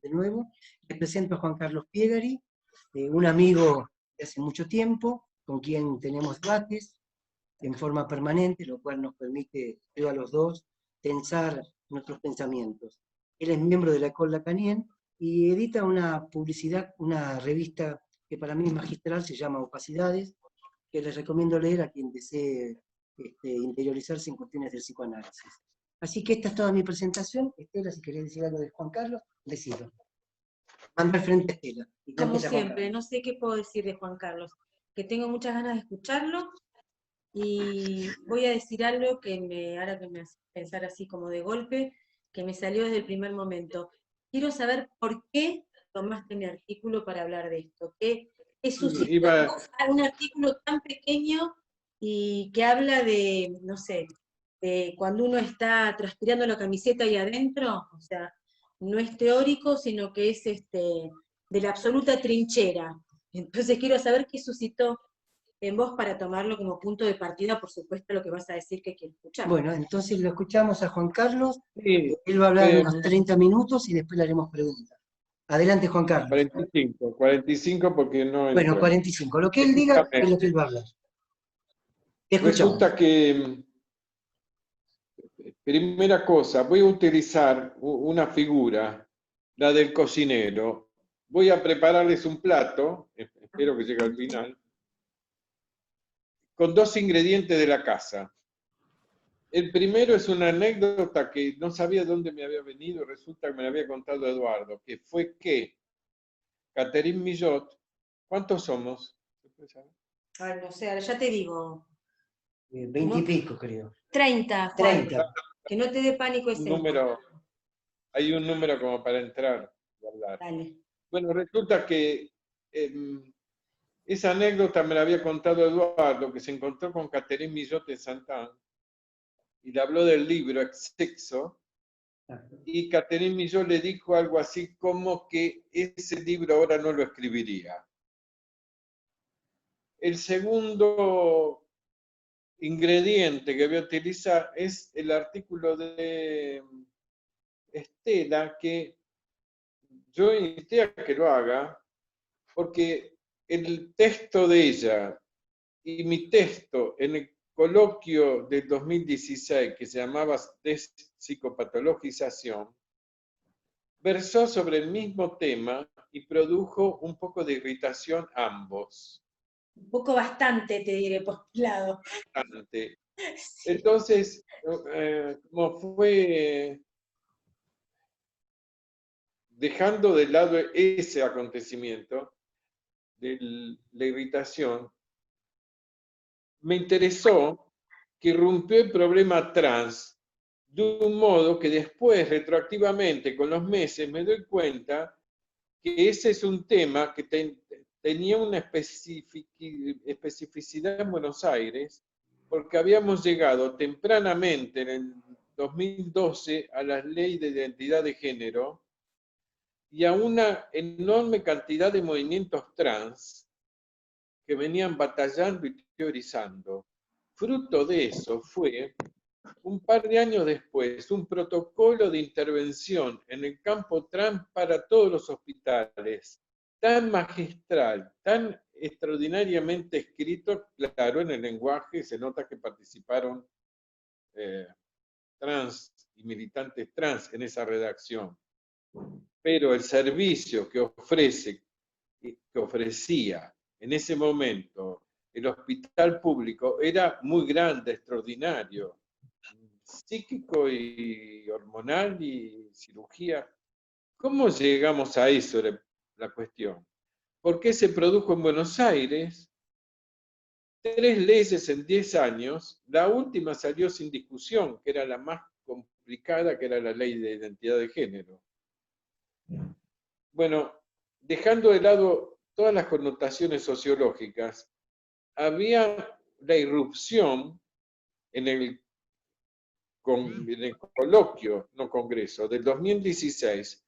de nuevo. Les presento a Juan Carlos Piegari, un amigo de hace mucho tiempo, con quien tenemos debates en forma permanente, lo cual nos permite, creo, a los dos, tensar nuestros pensamientos. Él es miembro de la École Lacanien y edita una publicidad, una revista que para mí es magistral, se llama Opacidades, que les recomiendo leer a quien desee interiorizarse en cuestiones del psicoanálisis. Así que esta es toda mi presentación. Estela, si querés decir algo de Juan Carlos, decido. Manda al frente a Estela. Como siempre, no sé qué puedo decir de Juan Carlos, que tengo muchas ganas de escucharlo, y voy a decir algo que ahora que me hace pensar así como de golpe, que me salió desde el primer momento. Quiero saber por qué tomaste mi artículo para hablar de esto. ¿Qué suscitó un artículo tan pequeño y que habla de, no sé, de cuando uno está transpirando la camiseta ahí adentro? O sea, no es teórico, sino que es de la absoluta trinchera. Entonces quiero saber qué suscitó en vos para tomarlo como punto de partida, por supuesto, lo que vas a decir que quiero escuchar. Bueno, entonces lo escuchamos a Juan Carlos, Sí, él va a hablar unos 30 minutos y después le haremos preguntas. Adelante, Juan Carlos. 45 porque no entró. Bueno, 45. Lo que él diga es lo que él va a hablar. Resulta que, primera cosa, voy a utilizar una figura, la del cocinero. Voy a prepararles un plato, espero que llegue al final, con 2 ingredientes de la casa. El primero es una anécdota que no sabía dónde me había venido, resulta que me la había contado Eduardo, que fue que Catherine Millot, ¿cuántos somos? Ay, no sé, ahora ya te digo. 20 y pico, creo. 30, Juan. 30. Que no te dé pánico ese número. Hay un número como para entrar y hablar. Dale. Bueno, resulta que esa anécdota me la había contado Eduardo, que se encontró con Catherine Millot en Santán, y le habló del libro Exsexo, y Catherine Millot le dijo algo así como que ese libro ahora no lo escribiría. El segundo ingrediente que voy a utilizar es el artículo de Estela, que yo invité a que lo haga, porque el texto de ella y mi texto en el coloquio del 2016, que se llamaba Despsicopatologización, versó sobre el mismo tema y produjo un poco de irritación ambos. Un poco bastante, te diré, por un lado. Bastante. Sí. Entonces, como fue dejando de lado ese acontecimiento, de la irritación, me interesó que rompió el problema trans de un modo que después, retroactivamente, con los meses, me doy cuenta que ese es un tema que tenía una especificidad en Buenos Aires, porque habíamos llegado tempranamente en el 2012 a la ley de identidad de género y a una enorme cantidad de movimientos trans que venían batallando y teorizando. Fruto de eso fue, un par de años después, un protocolo de intervención en el campo trans para todos los hospitales, tan magistral, tan extraordinariamente escrito, claro, en el lenguaje se nota que participaron trans y militantes trans en esa redacción. Pero el servicio que ofrecía en ese momento el hospital público era muy grande, extraordinario, psíquico y hormonal y cirugía. ¿Cómo llegamos a eso, la cuestión? ¿Por qué se produjo en Buenos Aires 3 leyes en 10 años? La última salió sin discusión, que era la más complicada, que era la ley de identidad de género. Bueno, dejando de lado todas las connotaciones sociológicas, había la irrupción en el coloquio, no congreso, del 2016,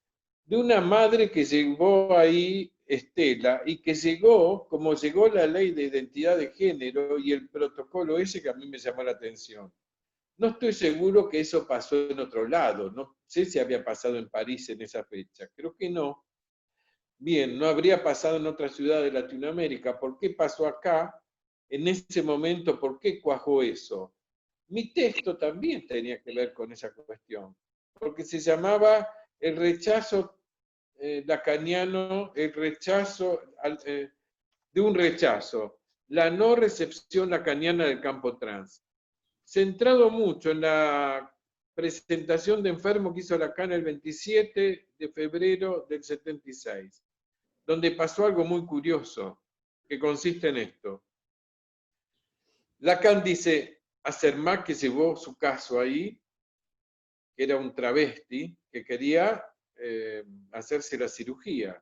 de una madre que llegó ahí, Estela, y que llegó, como llegó la ley de identidad de género y el protocolo ese que a mí me llamó la atención. No estoy seguro que eso pasó en otro lado, no sé si había pasado en París en esa fecha, creo que no. Bien, no habría pasado en otra ciudad de Latinoamérica. ¿Por qué pasó acá? En ese momento, ¿por qué cuajó eso? Mi texto también tenía que ver con esa cuestión, porque se llamaba el rechazo lacaniano, el rechazo de un rechazo, la no recepción lacaniana del campo trans. Centrado mucho en la presentación de enfermo que hizo Lacan el 27 de febrero del 76, donde pasó algo muy curioso, que consiste en esto. Lacan dice a Cermak, que llevó su caso ahí, que era un travesti, que quería hacerse la cirugía.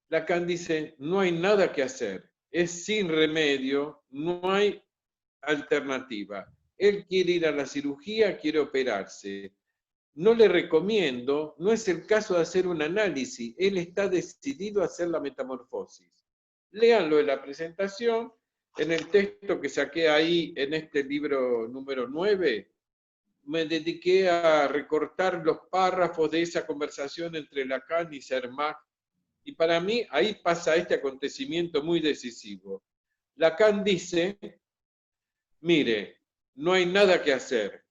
Lacan dice, no hay nada que hacer, es sin remedio, no hay alternativa. Él quiere ir a la cirugía, quiere operarse. No le recomiendo, no es el caso de hacer un análisis, él está decidido a hacer la metamorfosis. Léanlo en la presentación, en el texto que saqué ahí en este libro número 9, me dediqué a recortar los párrafos de esa conversación entre Lacan y Cermak, y para mí ahí pasa este acontecimiento muy decisivo. Lacan dice, mire, no hay nada que hacer.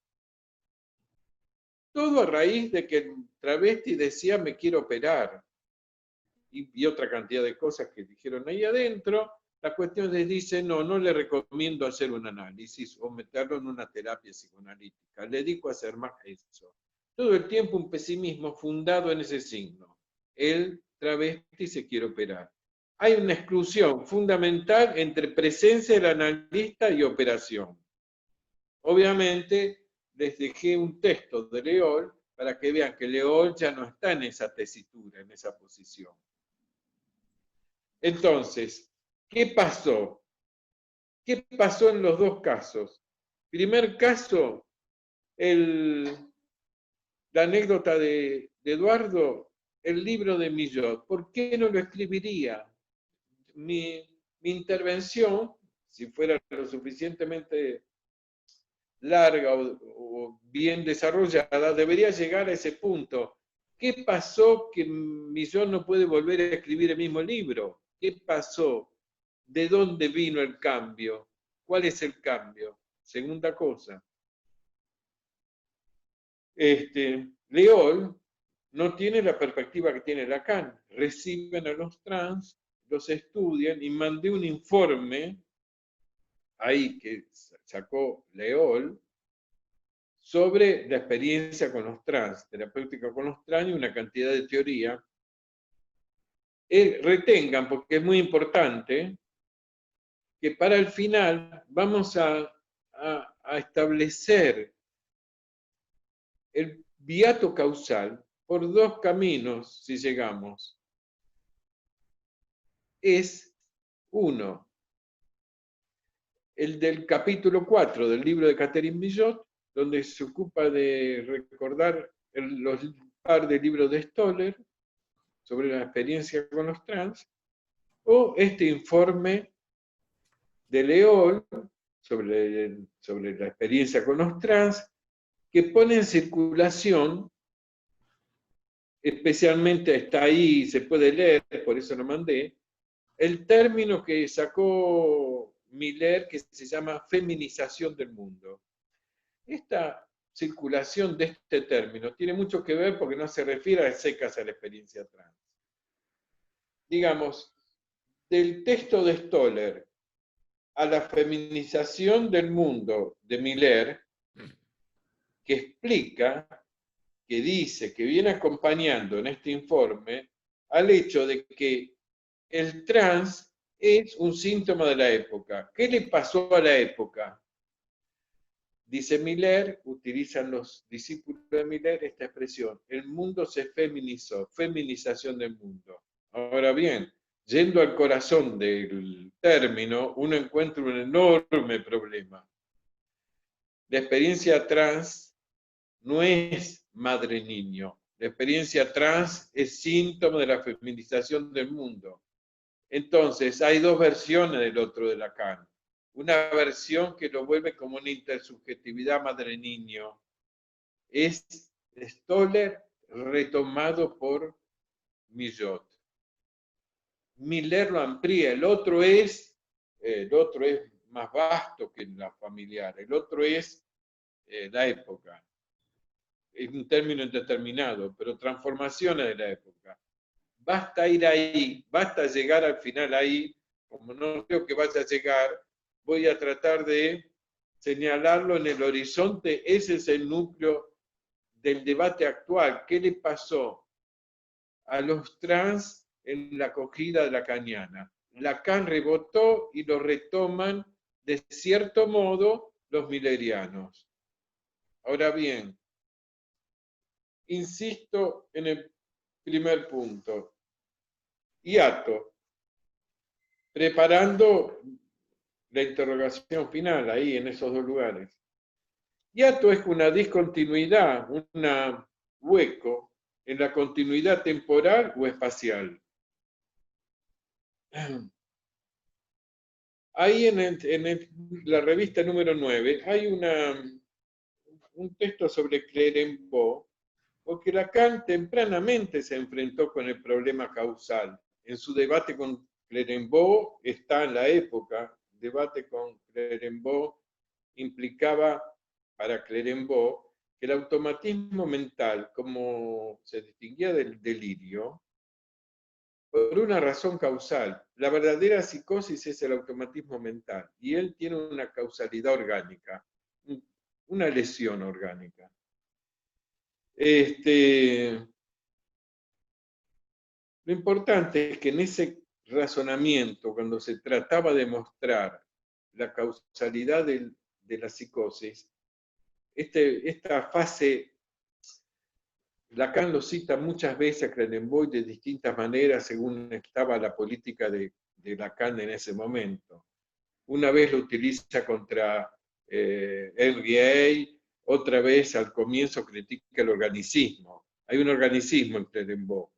Todo a raíz de que el travesti decía, me quiero operar. Y otra cantidad de cosas que dijeron ahí adentro. La cuestión es, dice, no, no le recomiendo hacer un análisis o meterlo en una terapia psicoanalítica. Le dedico a hacer más eso. Todo el tiempo un pesimismo fundado en ese signo. El travesti se quiere operar. Hay una exclusión fundamental entre presencia del analista y operación. Obviamente, les dejé un texto de Leol para que vean que Leol ya no está en esa tesitura, en esa posición. Entonces, ¿qué pasó? ¿Qué pasó en los dos casos? Primer caso, la anécdota de Eduardo, el libro de Millot. ¿Por qué no lo escribiría? Mi intervención, si fuera lo suficientemente larga o bien desarrollada, debería llegar a ese punto. ¿Qué pasó que Millot no puede volver a escribir el mismo libro? ¿Qué pasó? ¿De dónde vino el cambio? ¿Cuál es el cambio? Segunda cosa. Leol no tiene la perspectiva que tiene Lacan. Reciben a los trans, los estudian y mandé un informe ahí que sacó Leol sobre la experiencia con los trans, terapéutica con los trans y una cantidad de teoría. Retengan, porque es muy importante, que para el final vamos a establecer el viato causal por dos caminos, si llegamos. Es uno, el del capítulo 4 del libro de Catherine Millot, donde se ocupa de recordar los par de libros de Stoller sobre la experiencia con los trans, o este informe de Leol sobre la experiencia con los trans, que pone en circulación, especialmente está ahí, se puede leer, por eso lo mandé, el término que sacó Miller, que se llama feminización del mundo. Esta circulación de este término tiene mucho que ver porque no se refiere a secas a la experiencia trans. Digamos, del texto de Stoller a la feminización del mundo de Miller, que explica, que dice, que viene acompañando en este informe al hecho de que el trans es un síntoma de la época. ¿Qué le pasó a la época? Dice Miller, utilizan los discípulos de Miller esta expresión, el mundo se feminizó, feminización del mundo. Ahora bien, yendo al corazón del término, uno encuentra un enorme problema. La experiencia trans no es madre-niño. La experiencia trans es síntoma de la feminización del mundo. Entonces, hay dos versiones del otro de Lacan. Una versión que lo vuelve como una intersubjetividad madre-niño. Es Stoller retomado por Millot. Miller lo amplía, el otro es más vasto que la familiar, el otro es la época. Es un término indeterminado, pero transformaciones de la época. Basta ir ahí, basta llegar al final ahí, como no creo que vaya a llegar, voy a tratar de señalarlo en el horizonte, ese es el núcleo del debate actual. ¿Qué le pasó a los trans en la acogida lacaniana? Lacan rebotó y lo retoman de cierto modo los millerianos. Ahora bien, insisto en el primer punto. Hiato, preparando la interrogación final ahí en esos dos lugares. Hiato es una discontinuidad, un hueco en la continuidad temporal o espacial. Ahí en la revista número 9 hay un texto sobre Clérambault, porque Lacan tempranamente se enfrentó con el problema causal. En su debate con Clérambault está en la época, debate con Clérambault implicaba para Clérambault que el automatismo mental, como se distinguía del delirio, por una razón causal. La verdadera psicosis es el automatismo mental y él tiene una causalidad orgánica, una lesión orgánica. Lo importante es que en ese razonamiento, cuando se trataba de mostrar la causalidad de la psicosis, esta fase, Lacan lo cita muchas veces a Clérambault de distintas maneras según estaba la política de Lacan en ese momento. Una vez lo utiliza contra Henry, otra vez al comienzo critica el organicismo. Hay un organicismo en Clérambault.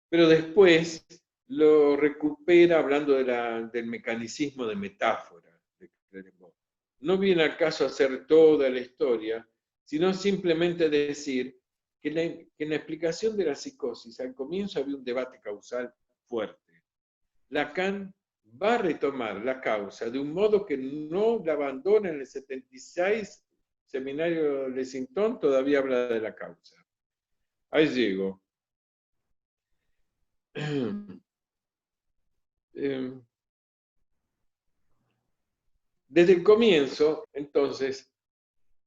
Pero después lo recupera hablando del mecanicismo de metáfora de Clérambault. No viene al caso hacer toda la historia, sino simplemente decir que en la explicación de la psicosis al comienzo había un debate causal fuerte. Lacan va a retomar la causa de un modo que no la abandona en el 76, Seminario de Lexington todavía habla de la causa. Ahí llego. Desde el comienzo, entonces,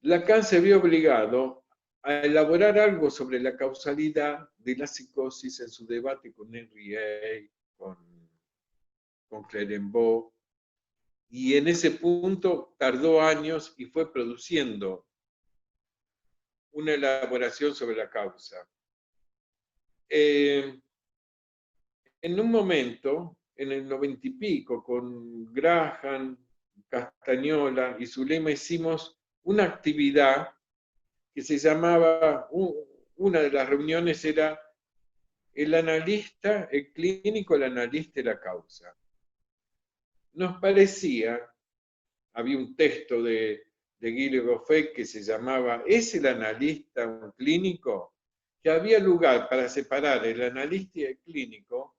Lacan se vio obligado a elaborar algo sobre la causalidad de la psicosis en su debate con Henry, con Clérambault, y en ese punto tardó años y fue produciendo una elaboración sobre la causa. En un momento, en el 90 y pico, con Graham, Castañola y Zulema, hicimos una actividad que se llamaba, una de las reuniones era el analista, el clínico, el analista y la causa. Nos parecía, había un texto de Guillermo Goffet que se llamaba ¿Es el analista un clínico? Que había lugar para separar el analista y el clínico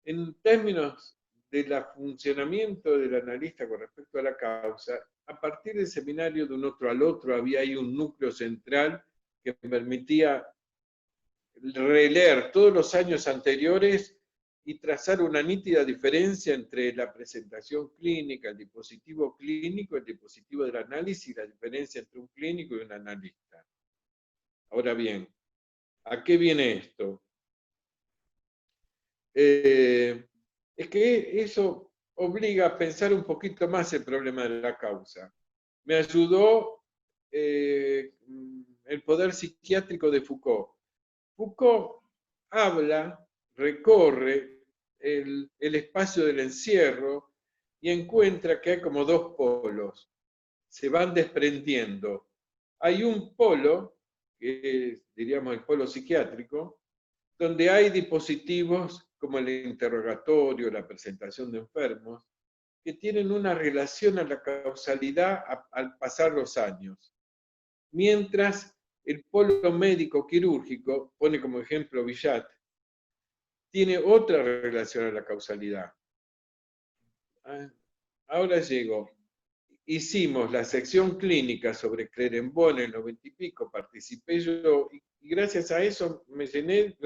en términos del funcionamiento del analista con respecto a la causa. A partir del seminario de un otro al otro había ahí un núcleo central que permitía releer todos los años anteriores y trazar una nítida diferencia entre la presentación clínica, el dispositivo clínico, el dispositivo del análisis y la diferencia entre un clínico y un analista. Ahora bien, ¿a qué viene esto? Es que eso obliga a pensar un poquito más el problema de la causa. Me ayudó el poder psiquiátrico de Foucault. Foucault habla, recorre el espacio del encierro y encuentra que hay como dos polos. Se van desprendiendo. Hay un polo, que es, diríamos, el polo psiquiátrico, donde hay dispositivos como el interrogatorio, la presentación de enfermos, que tienen una relación a la causalidad al pasar los años. Mientras el polo médico quirúrgico, pone como ejemplo Villat, tiene otra relación a la causalidad. Ahora llego. Hicimos la sección clínica sobre Clerembault en el 90 y pico, participé yo, y gracias a eso me llené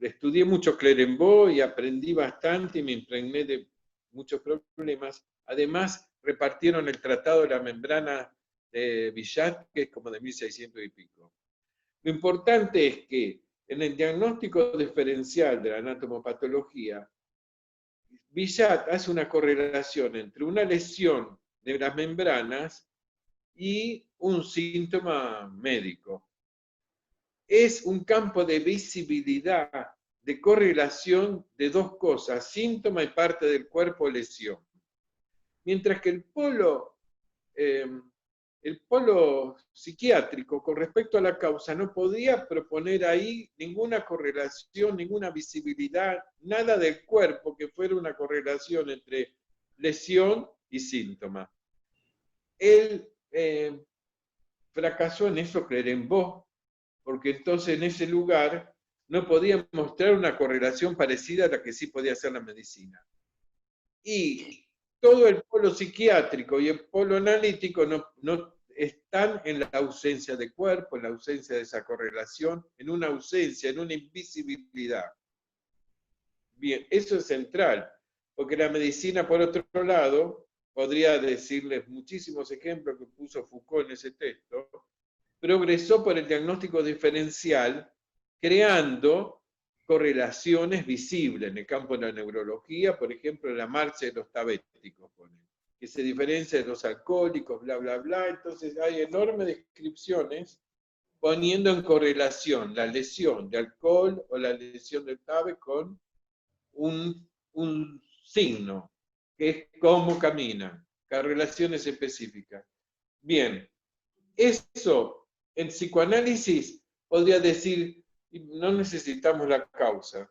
estudié mucho Clerembault y aprendí bastante y me impregné de muchos problemas. Además, repartieron el tratado de la membrana de Villat, que es como de 1600 y pico. Lo importante es que en el diagnóstico diferencial de la anatomopatología, Villat hace una correlación entre una lesión de las membranas y un síntoma médico. Es un campo de visibilidad, de correlación de dos cosas, síntoma y parte del cuerpo, lesión. Mientras que el polo psiquiátrico con respecto a la causa no podía proponer ahí ninguna correlación, ninguna visibilidad, nada del cuerpo que fuera una correlación entre lesión y síntoma. Él fracasó en eso, Clerembault, porque entonces en ese lugar no podía mostrar una correlación parecida a la que sí podía hacer la medicina. Y todo el polo psiquiátrico y el polo analítico no están en la ausencia de cuerpo, en la ausencia de esa correlación, en una ausencia, en una invisibilidad. Bien, eso es central, porque la medicina, por otro lado, podría decirles muchísimos ejemplos que puso Foucault en ese texto, progresó por el diagnóstico diferencial, creando correlaciones visibles en el campo de la neurología, por ejemplo, la marcha de los tabéticos, que se diferencia de los alcohólicos, bla, bla, bla. Entonces hay enormes descripciones poniendo en correlación la lesión de alcohol o la lesión del tabe con un signo, que es cómo camina, correlaciones específicas. Bien, eso en psicoanálisis podría decir, no necesitamos la causa.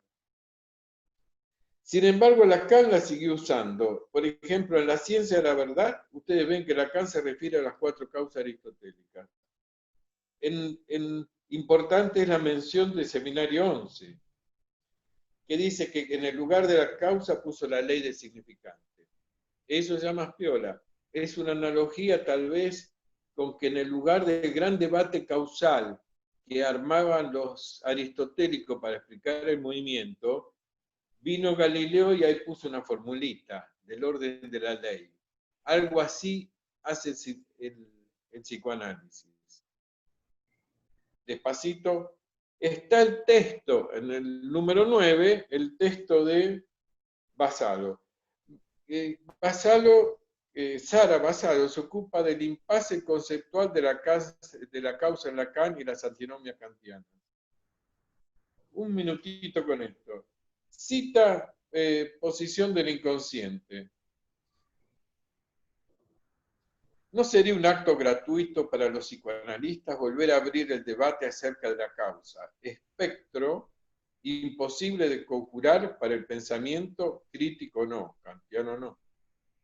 Sin embargo, Lacan la siguió usando. Por ejemplo, en la ciencia de la verdad, ustedes ven que Lacan se refiere a las 4 causas aristotélicas. Importante es la mención del Seminario 11, que dice que en el lugar de la causa puso la ley del significante. Eso se llama piola. Es una analogía tal vez con que en el lugar del gran debate causal que armaban los aristotélicos para explicar el movimiento, vino Galileo y ahí puso una formulita del orden de la ley. Algo así hace el psicoanálisis. Despacito. Está el texto, en el número 9, el texto de Vassallo. Sara Vassallo se ocupa del impasse conceptual de la causa en Lacan y las antinomias kantianas. Un minutito con esto. Cita posición del inconsciente. ¿No sería un acto gratuito para los psicoanalistas volver a abrir el debate acerca de la causa? Espectro imposible de conjurar para el pensamiento crítico no, kantiano no.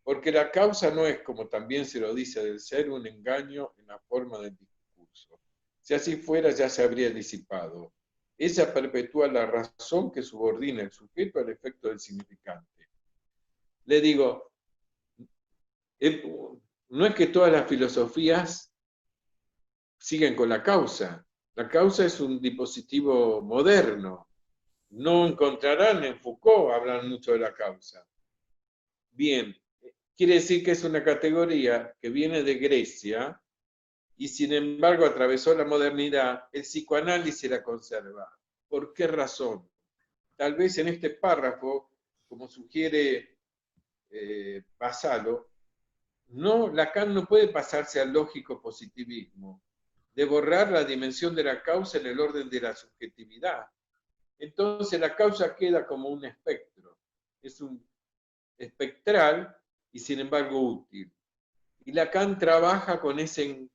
Porque la causa no es, como también se lo dice del ser, un engaño en la forma del discurso. Si así fuera, ya se habría disipado. Ella perpetúa la razón que subordina el sujeto al efecto del significante. Le digo, no es que todas las filosofías siguen con la causa. La causa es un dispositivo moderno. No encontrarán en Foucault, hablan mucho de la causa. Bien, quiere decir que es una categoría que viene de Grecia y sin embargo atravesó la modernidad. El psicoanálisis la conserva. ¿Por qué razón? Tal vez en este párrafo, como sugiere Vassallo, Lacan no puede pasarse al lógico positivismo, de borrar la dimensión de la causa en el orden de la subjetividad. Entonces la causa queda como un espectro, es un espectral y sin embargo útil. Y Lacan trabaja con ese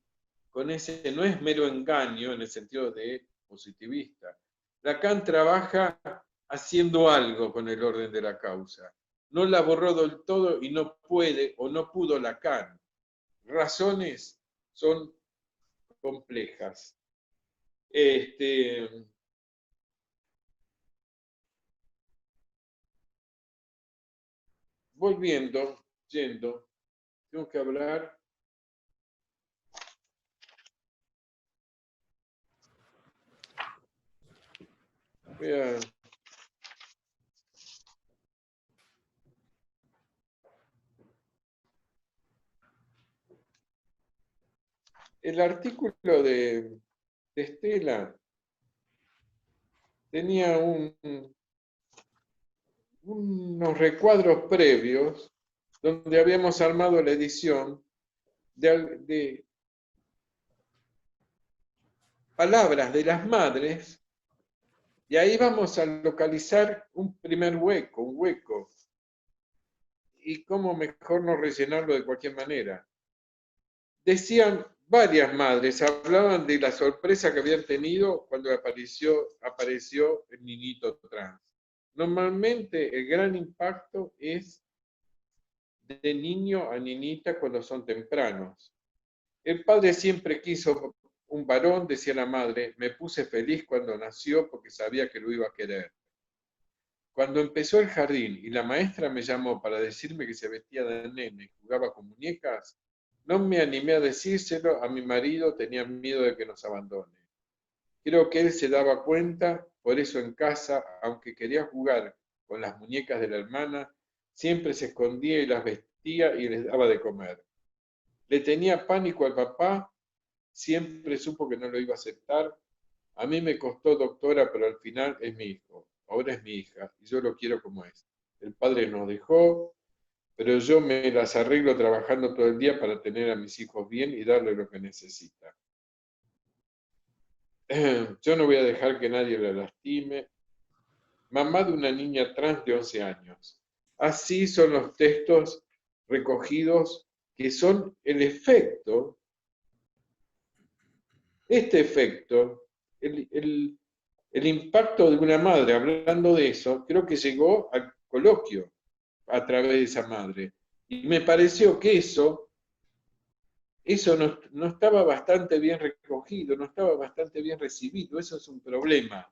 no es mero engaño en el sentido de positivista. Lacan trabaja haciendo algo con el orden de la causa. No la borró del todo y no puede o no pudo Lacan. Razones son complejas. Yendo, tengo que hablar. El artículo de Estela tenía unos recuadros previos donde habíamos armado la edición de palabras de las madres, y ahí vamos a localizar un primer hueco, y cómo mejor no rellenarlo de cualquier manera. Decían varias madres, hablaban de la sorpresa que habían tenido cuando apareció el niñito trans. Normalmente el gran impacto es de niño a niñita cuando son tempranos. El padre siempre quiso un varón, decía la madre, me puse feliz cuando nació porque sabía que lo iba a querer. Cuando empezó el jardín y la maestra me llamó para decirme que se vestía de nene y jugaba con muñecas, no me animé a decírselo a mi marido, tenía miedo de que nos abandone. Creo que él se daba cuenta, por eso en casa, aunque quería jugar con las muñecas de la hermana, siempre se escondía y las vestía y les daba de comer. Le tenía pánico al papá, siempre supo que no lo iba a aceptar. A mí me costó doctora, pero al final es mi hijo. Ahora es mi hija y yo lo quiero como es. El padre nos dejó, pero yo me las arreglo trabajando todo el día para tener a mis hijos bien y darle lo que necesita. Yo no voy a dejar que nadie la lastime. Mamá de una niña trans de 11 años. Así son los textos recogidos que son el efecto, este efecto, el impacto de una madre hablando de eso, creo que llegó al coloquio a través de esa madre. Y me pareció que eso no estaba bastante bien recogido, no estaba bastante bien recibido. Eso es un problema.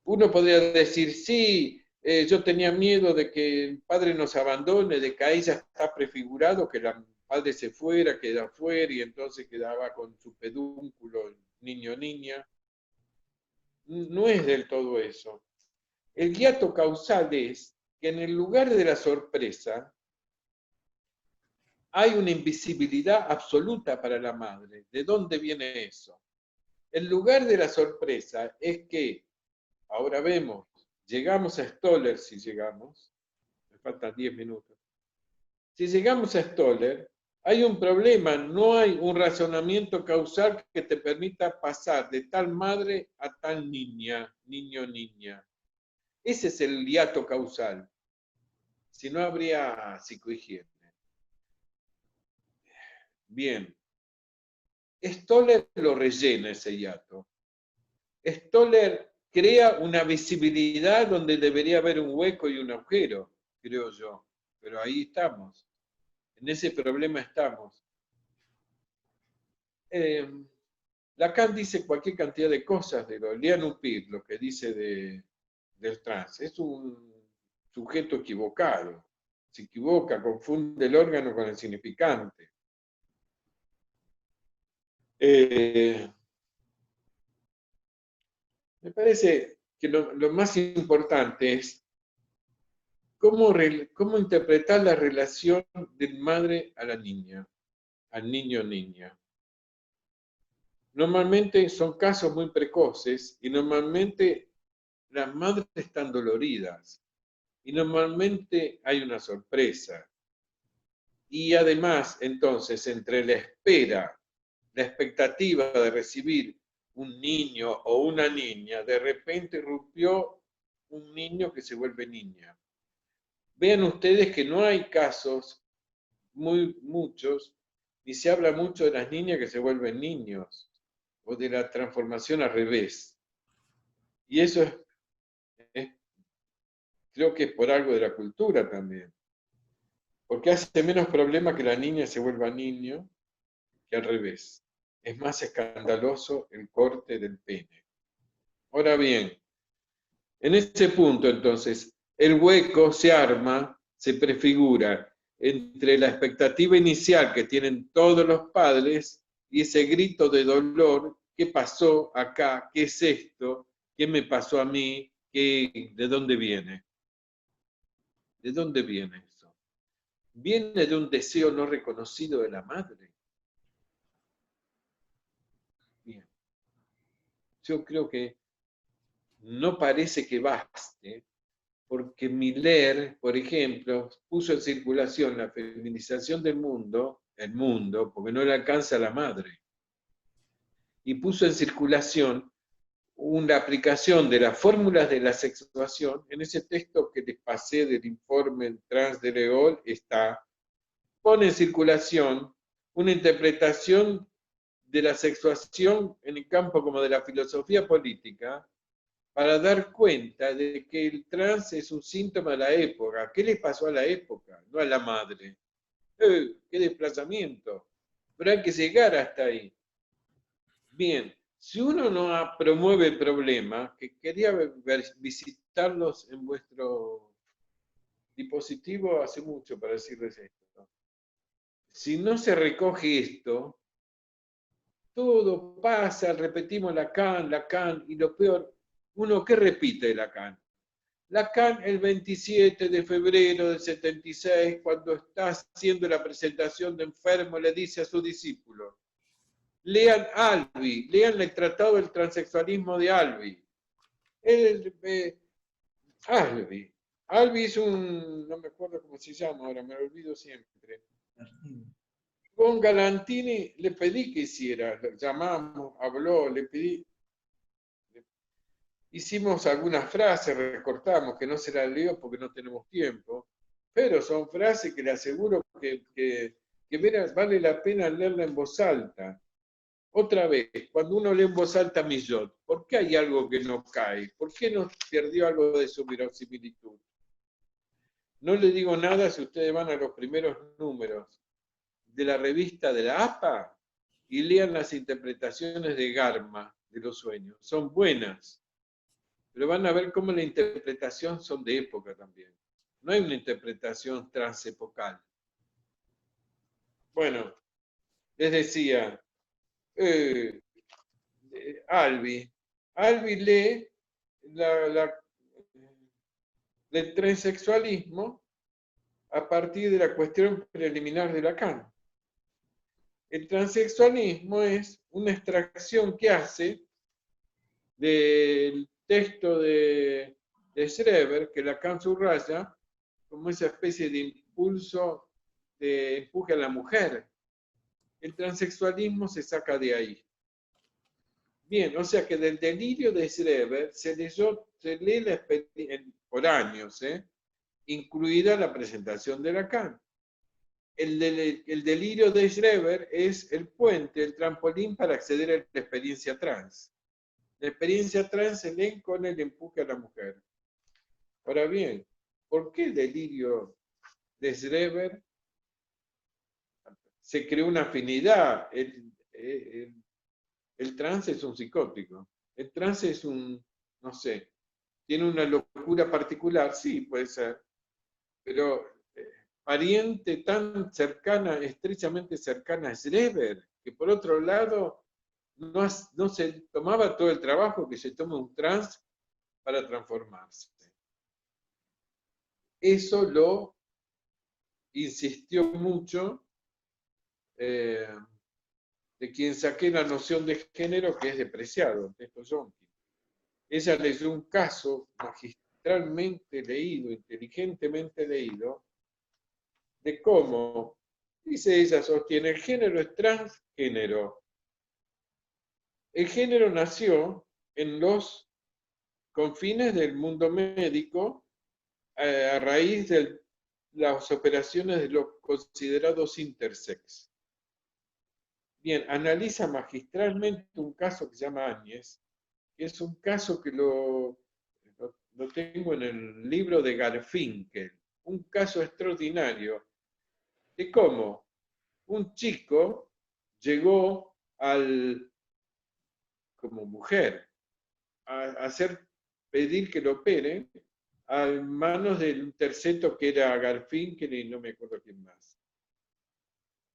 Uno podría decir, sí, yo tenía miedo de que el padre nos abandone, de que ahí ya está prefigurado que el padre se fuera, queda afuera y entonces quedaba con su pedúnculo niño o niña. No es del todo eso. El hiato causal es que en el lugar de la sorpresa hay una invisibilidad absoluta para la madre. ¿De dónde viene eso? El lugar de la sorpresa es que, ahora vemos, llegamos a Stoller si llegamos, me faltan 10 minutos. Si llegamos a Stoller, hay un problema, no hay un razonamiento causal que te permita pasar de tal madre a tal niña, niño, niña. Ese es el hiato causal. Si no habría psicohigiene. Bien. Stoller lo rellena ese hiato. Stoller crea una visibilidad donde debería haber un hueco y un agujero, creo yo. Pero ahí estamos. En ese problema estamos. Lacan dice cualquier cantidad de cosas de lo. Lean Upir, lo que dice del trans. Es un sujeto equivocado. Se equivoca, confunde el órgano con el significante. Me parece que lo más importante es cómo interpretar la relación del madre a la niña, al niño o niña. Normalmente son casos muy precoces y normalmente las madres están doloridas y normalmente hay una sorpresa. Y además, entonces, entre la espera, la expectativa de recibir un niño o una niña, de repente irrumpió un niño que se vuelve niña. Vean ustedes que no hay casos, muchos, ni se habla mucho de las niñas que se vuelven niños, o de la transformación al revés. Y eso creo que es por algo de la cultura también. Porque hace menos problema que la niña se vuelva niño que al revés. es más escandaloso el corte del pene. Ahora bien, en ese punto entonces, el hueco se arma, se prefigura entre la expectativa inicial que tienen todos los padres y ese grito de dolor: ¿qué pasó acá? ¿Qué es esto? ¿Qué me pasó a mí? ¿De dónde viene? ¿De dónde viene eso? Viene de un deseo no reconocido de la madre. Bien. Yo creo que no parece que baste, porque Miller, por ejemplo, puso en circulación la feminización del mundo, el mundo, porque no le alcanza a la madre, y puso en circulación una aplicación de las fórmulas de la sexuación. En ese texto que les pasé del informe trans de Leol está, pone en circulación una interpretación de la sexuación en el campo como de la filosofía política, para dar cuenta de que el trans es un síntoma de la época. ¿Qué le pasó a la época? No a la madre. ¡Qué desplazamiento! Pero hay que llegar hasta ahí. Bien, si uno no promueve el problema, que quería visitarlos en vuestro dispositivo hace mucho para decirles esto, ¿no? Si no se recoge esto, todo pasa, repetimos Lacan, y lo peor, uno que repite Lacan. Lacan el 27 de febrero del 76, cuando está haciendo la presentación de Enfermo, le dice a su discípulo: lean Albi, lean el Tratado del Transexualismo de Albi. Albi es un, no me acuerdo cómo se llama ahora, me lo olvido siempre. Con Galantini le pedí que hiciera, llamamos, habló, le pedí. Hicimos algunas frases, recortamos, que no se las leo porque no tenemos tiempo, pero son frases que le aseguro que vale la pena leerla en voz alta. Otra vez, cuando uno lee en voz alta Millot, ¿por qué hay algo que no cae? ¿Por qué no perdió algo de su verosimilitud? No le digo nada si ustedes van a los primeros números de la revista de la APA y lean las interpretaciones de Garma de los sueños. Son buenas. Pero van a ver cómo la interpretación son de época también. No hay una interpretación transepocal. Bueno, les decía, Albi lee el transexualismo a partir de la cuestión preliminar de Lacan. El transexualismo es una extracción que hace del texto de Schreber, que Lacan subraya como esa especie de impulso de empuje a la mujer. El transexualismo se saca de ahí. Bien, o sea que del delirio de Schreber se lee la experiencia por años, incluida la presentación de Lacan. El delirio de Schreber es el puente, el trampolín para acceder a la experiencia trans. La experiencia trans se lee con el empuje a la mujer. Ahora bien, ¿por qué el delirio de Schreber se creó una afinidad? El trans es un psicótico. El trans es un, no sé, tiene una locura particular, sí, puede ser, pero pariente tan cercana, estrechamente cercana a Schreber, que por otro lado no se tomaba todo el trabajo que se toma un trans para transformarse. Eso lo insistió mucho de quien saqué la noción de género, que es despreciado, Ernesto Jonkin. Ella leyó un caso magistralmente leído, inteligentemente leído, de cómo, dice ella, sostiene, el género es transgénero. El género nació en los confines del mundo médico a raíz de las operaciones de los considerados intersex. Bien, analiza magistralmente un caso que se llama Áñez, que es un caso que lo tengo en el libro de Garfinkel, un caso extraordinario de cómo un chico llegó como mujer, a pedir que lo operen a manos del terceto que era Garfinkel y no me acuerdo quién más.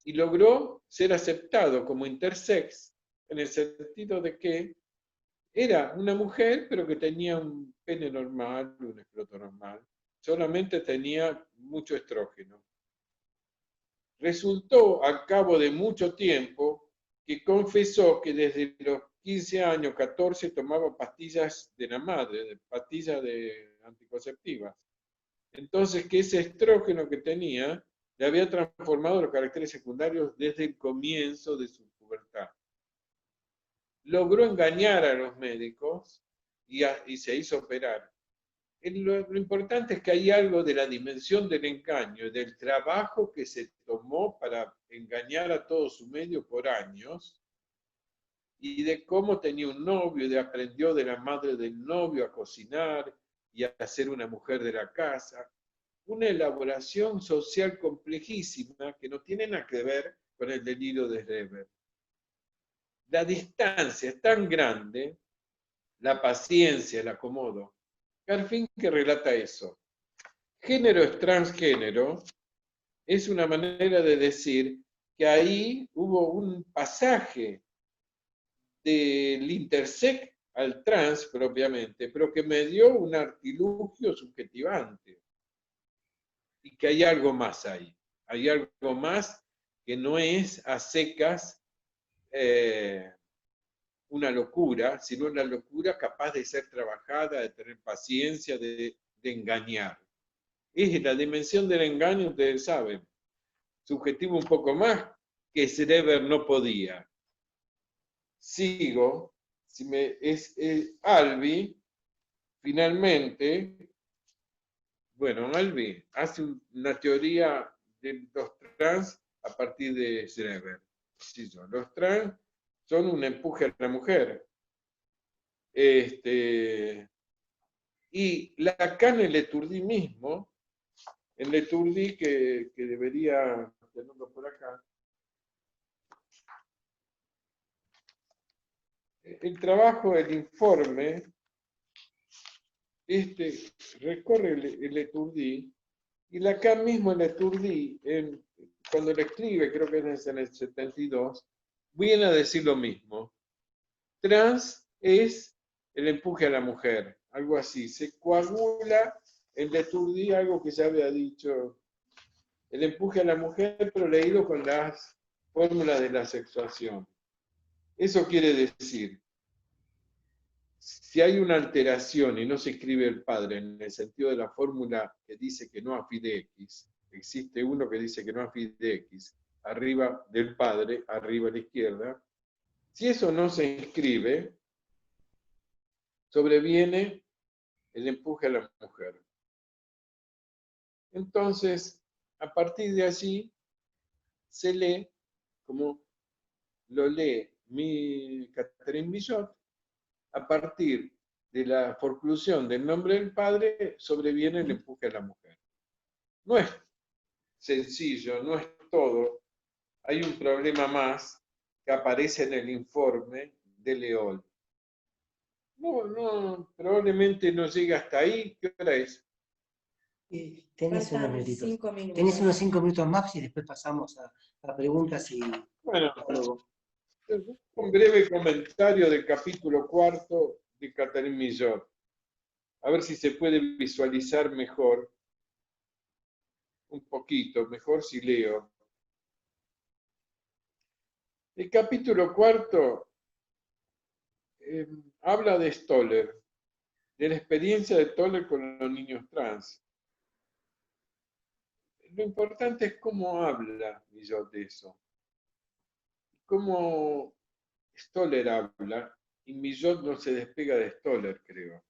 Y logró ser aceptado como intersex en el sentido de que era una mujer, pero que tenía un pene normal, un escroto normal. Solamente tenía mucho estrógeno. Resultó, al cabo de mucho tiempo, que confesó que desde los 15 años, 14, tomaba pastillas de la madre, pastillas anticonceptivas. Entonces, que ese estrógeno que tenía le había transformado los caracteres secundarios desde el comienzo de su pubertad. Logró engañar a los médicos y se hizo operar. Lo importante es que hay algo de la dimensión del engaño, del trabajo que se tomó para engañar a todo su medio por años, y de cómo tenía un novio, de aprendió de la madre del novio a cocinar y a ser una mujer de la casa. Una elaboración social complejísima que no tiene nada que ver con el delirio de Schreber. La distancia es tan grande, la paciencia, el acomodo. Garfinkel relata eso. Género es transgénero, es una manera de decir que ahí hubo un pasaje del intersex al trans propiamente, pero que me dio un artilugio subjetivante. Y que hay algo más ahí. Hay algo más que no es a secas una locura, sino una locura capaz de ser trabajada, de tener paciencia, de engañar. Es la dimensión del engaño, ustedes saben, subjetivo un poco más, que Schreber no podía. Sigo, Albi, finalmente, bueno, Albi hace una teoría de los trans a partir de Schreber. Los trans son un empuje a la mujer. Y Lacan en Leturdi mismo, en Leturdi que debería tenerlo por acá, el trabajo, el informe, recorre el Leturdi, y Lacan mismo en Leturdi, cuando le escribe, creo que es en el 72, viene a decir lo mismo. Trans es el empuje a la mujer, algo así. Se coagula en Leturdi algo que ya había dicho, el empuje a la mujer, pero leído con las fórmulas de la sexuación. Eso quiere decir, si hay una alteración y no se escribe el padre en el sentido de la fórmula que dice que no a fide x, existe uno que dice que no a fide x, arriba del padre, arriba a la izquierda, si eso no se inscribe, sobreviene el empuje a la mujer. Entonces, a partir de allí, se lee, como lo lee Catherine Billot, a partir de la forclusión del nombre del padre, sobreviene el empuje a la mujer. No es sencillo, no es todo. Hay un problema más que aparece en el informe de Leol. No, probablemente no llegue hasta ahí. ¿Qué hora es? Tenés Faltan unos minutitos. 5 minutos. Tenés unos 5 minutos más y después pasamos a preguntas y Bueno, diálogo. un breve comentario del capítulo 4 de Catherine Billot. A ver si se puede visualizar mejor. Un poquito, mejor si leo. El capítulo 4 habla de Stoller, de la experiencia de Stoller con los niños trans. Lo importante es cómo habla Billot de eso. Cómo Stoller habla, y Billot no se despega de Stoller, creo.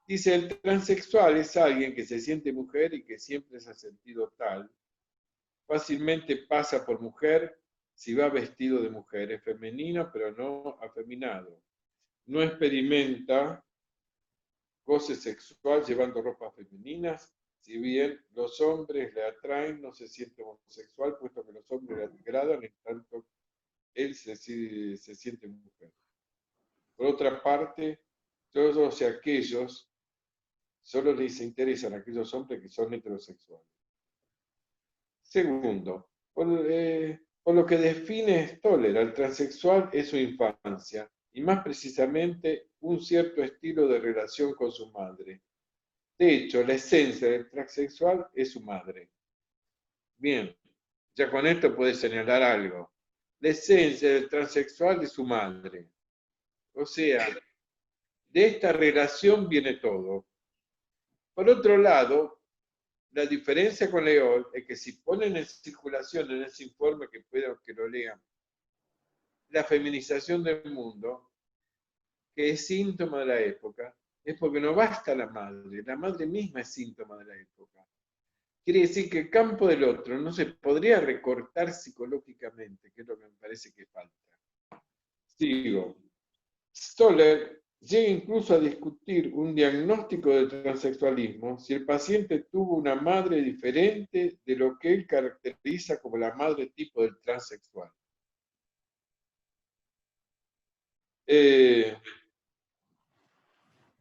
Dice, el transexual es alguien que se siente mujer y que siempre se ha sentido tal. Fácilmente pasa por mujer si va vestido de mujer. Es femenino, pero no afeminado. No experimenta goce sexual llevando ropas femeninas. Si bien los hombres le atraen, no se siente homosexual, puesto que los hombres le agradan en tanto él se siente mujer. Por otra parte, todos aquellos, solo les interesan aquellos hombres que son heterosexuales. Segundo, por lo que define Stoller al transexual es su infancia, y más precisamente un cierto estilo de relación con su madre. De hecho, la esencia del transexual es su madre. Bien, ya con esto puede señalar algo. La esencia del transexual es su madre. O sea, de esta relación viene todo. Por otro lado, la diferencia con Leol es que si ponen en circulación en ese informe, que puedo que lo lean, la feminización del mundo, que es síntoma de la época, es porque no basta la madre misma es síntoma de la época. Quiere decir que el campo del otro no se podría recortar psicológicamente, que es lo que me parece que falta. Sigo. Stoller llega incluso a discutir un diagnóstico de transexualismo si el paciente tuvo una madre diferente de lo que él caracteriza como la madre tipo del transexual.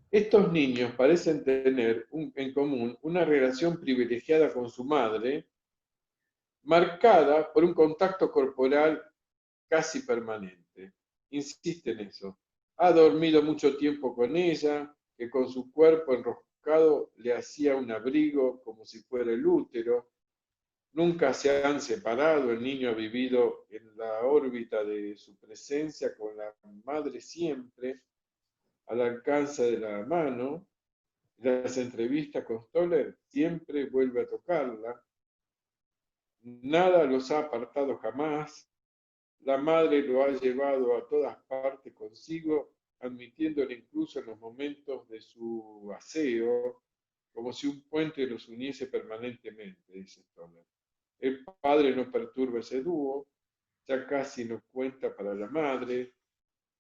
Estos niños parecen tener en común una relación privilegiada con su madre, marcada por un contacto corporal casi permanente. Insiste en eso. Ha dormido mucho tiempo con ella, que con su cuerpo enroscado le hacía un abrigo como si fuera el útero. Nunca se han separado, el niño ha vivido en la órbita de su presencia con la madre siempre, al alcance de la mano. En las entrevistas con Stoller siempre vuelve a tocarla. Nada los ha apartado jamás. La madre lo ha llevado a todas partes consigo, admitiéndole incluso en los momentos de su aseo, como si un puente los uniese permanentemente, dice Stoller. El padre no perturba ese dúo, ya casi no cuenta para la madre.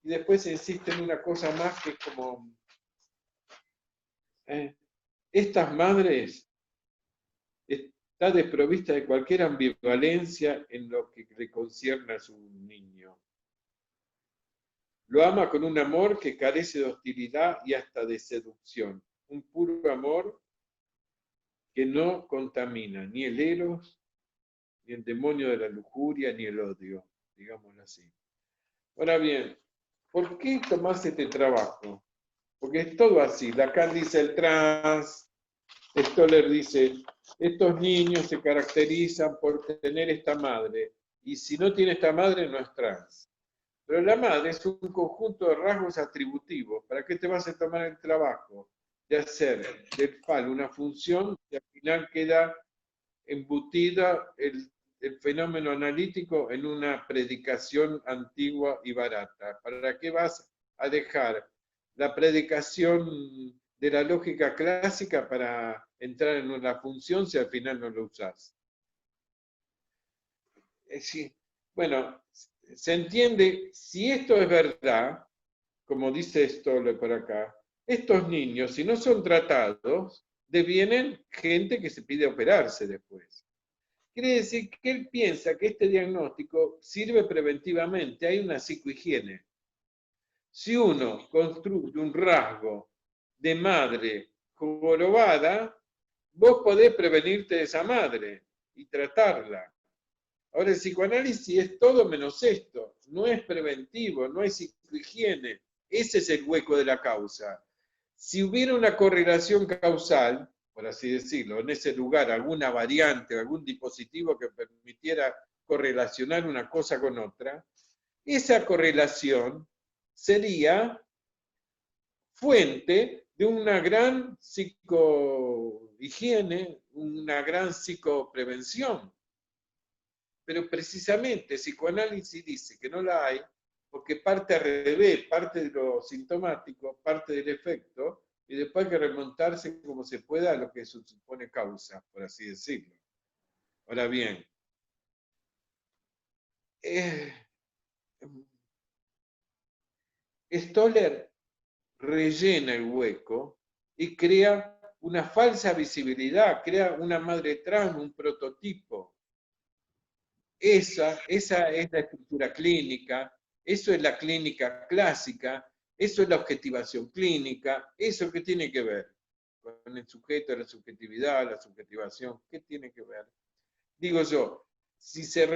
Y después insiste en una cosa más que es como, estas madres está desprovista de cualquier ambivalencia en lo que le concierne a su niño. Lo ama con un amor que carece de hostilidad y hasta de seducción. Un puro amor que no contamina ni el eros, ni el demonio de la lujuria, ni el odio, digámoslo así. Ahora bien, ¿por qué tomarse este trabajo? Porque es todo así. Lacan dice el trans, Stoller dice, estos niños se caracterizan por tener esta madre, y si no tiene esta madre no es trans. Pero la madre es un conjunto de rasgos atributivos. ¿Para qué te vas a tomar el trabajo de hacer del FAL una función y al final queda embutida el fenómeno analítico en una predicación antigua y barata? ¿Para qué vas a dejar la predicación de la lógica clásica para entrar en una función si al final no lo usás? Bueno, se entiende, si esto es verdad, como dice Stoller por acá, estos niños, si no son tratados, devienen gente que se pide operarse después. Quiere decir que él piensa que este diagnóstico sirve preventivamente, hay una psicohigiene. Si uno construye un rasgo de madre jorobada, vos podés prevenirte de esa madre y tratarla. Ahora, el psicoanálisis es todo menos esto, no es preventivo, no es psicohigiene, ese es el hueco de la causa. Si hubiera una correlación causal, por así decirlo, en ese lugar, alguna variante, algún dispositivo que permitiera correlacionar una cosa con otra, esa correlación sería fuente de una gran psicohigiene, una gran psicoprevención. Pero precisamente psicoanálisis dice que no la hay porque parte al revés, parte de lo sintomático, parte del efecto, y después hay que remontarse como se pueda a lo que se supone causa, por así decirlo. Ahora bien, Stoller rellena el hueco y crea una falsa visibilidad, crea una madre trans, un prototipo. Esa es la estructura clínica, eso es la clínica clásica, eso es la objetivación clínica, eso qué tiene que ver con el sujeto, la subjetividad, la subjetivación, ¿qué tiene que ver? Digo yo, si se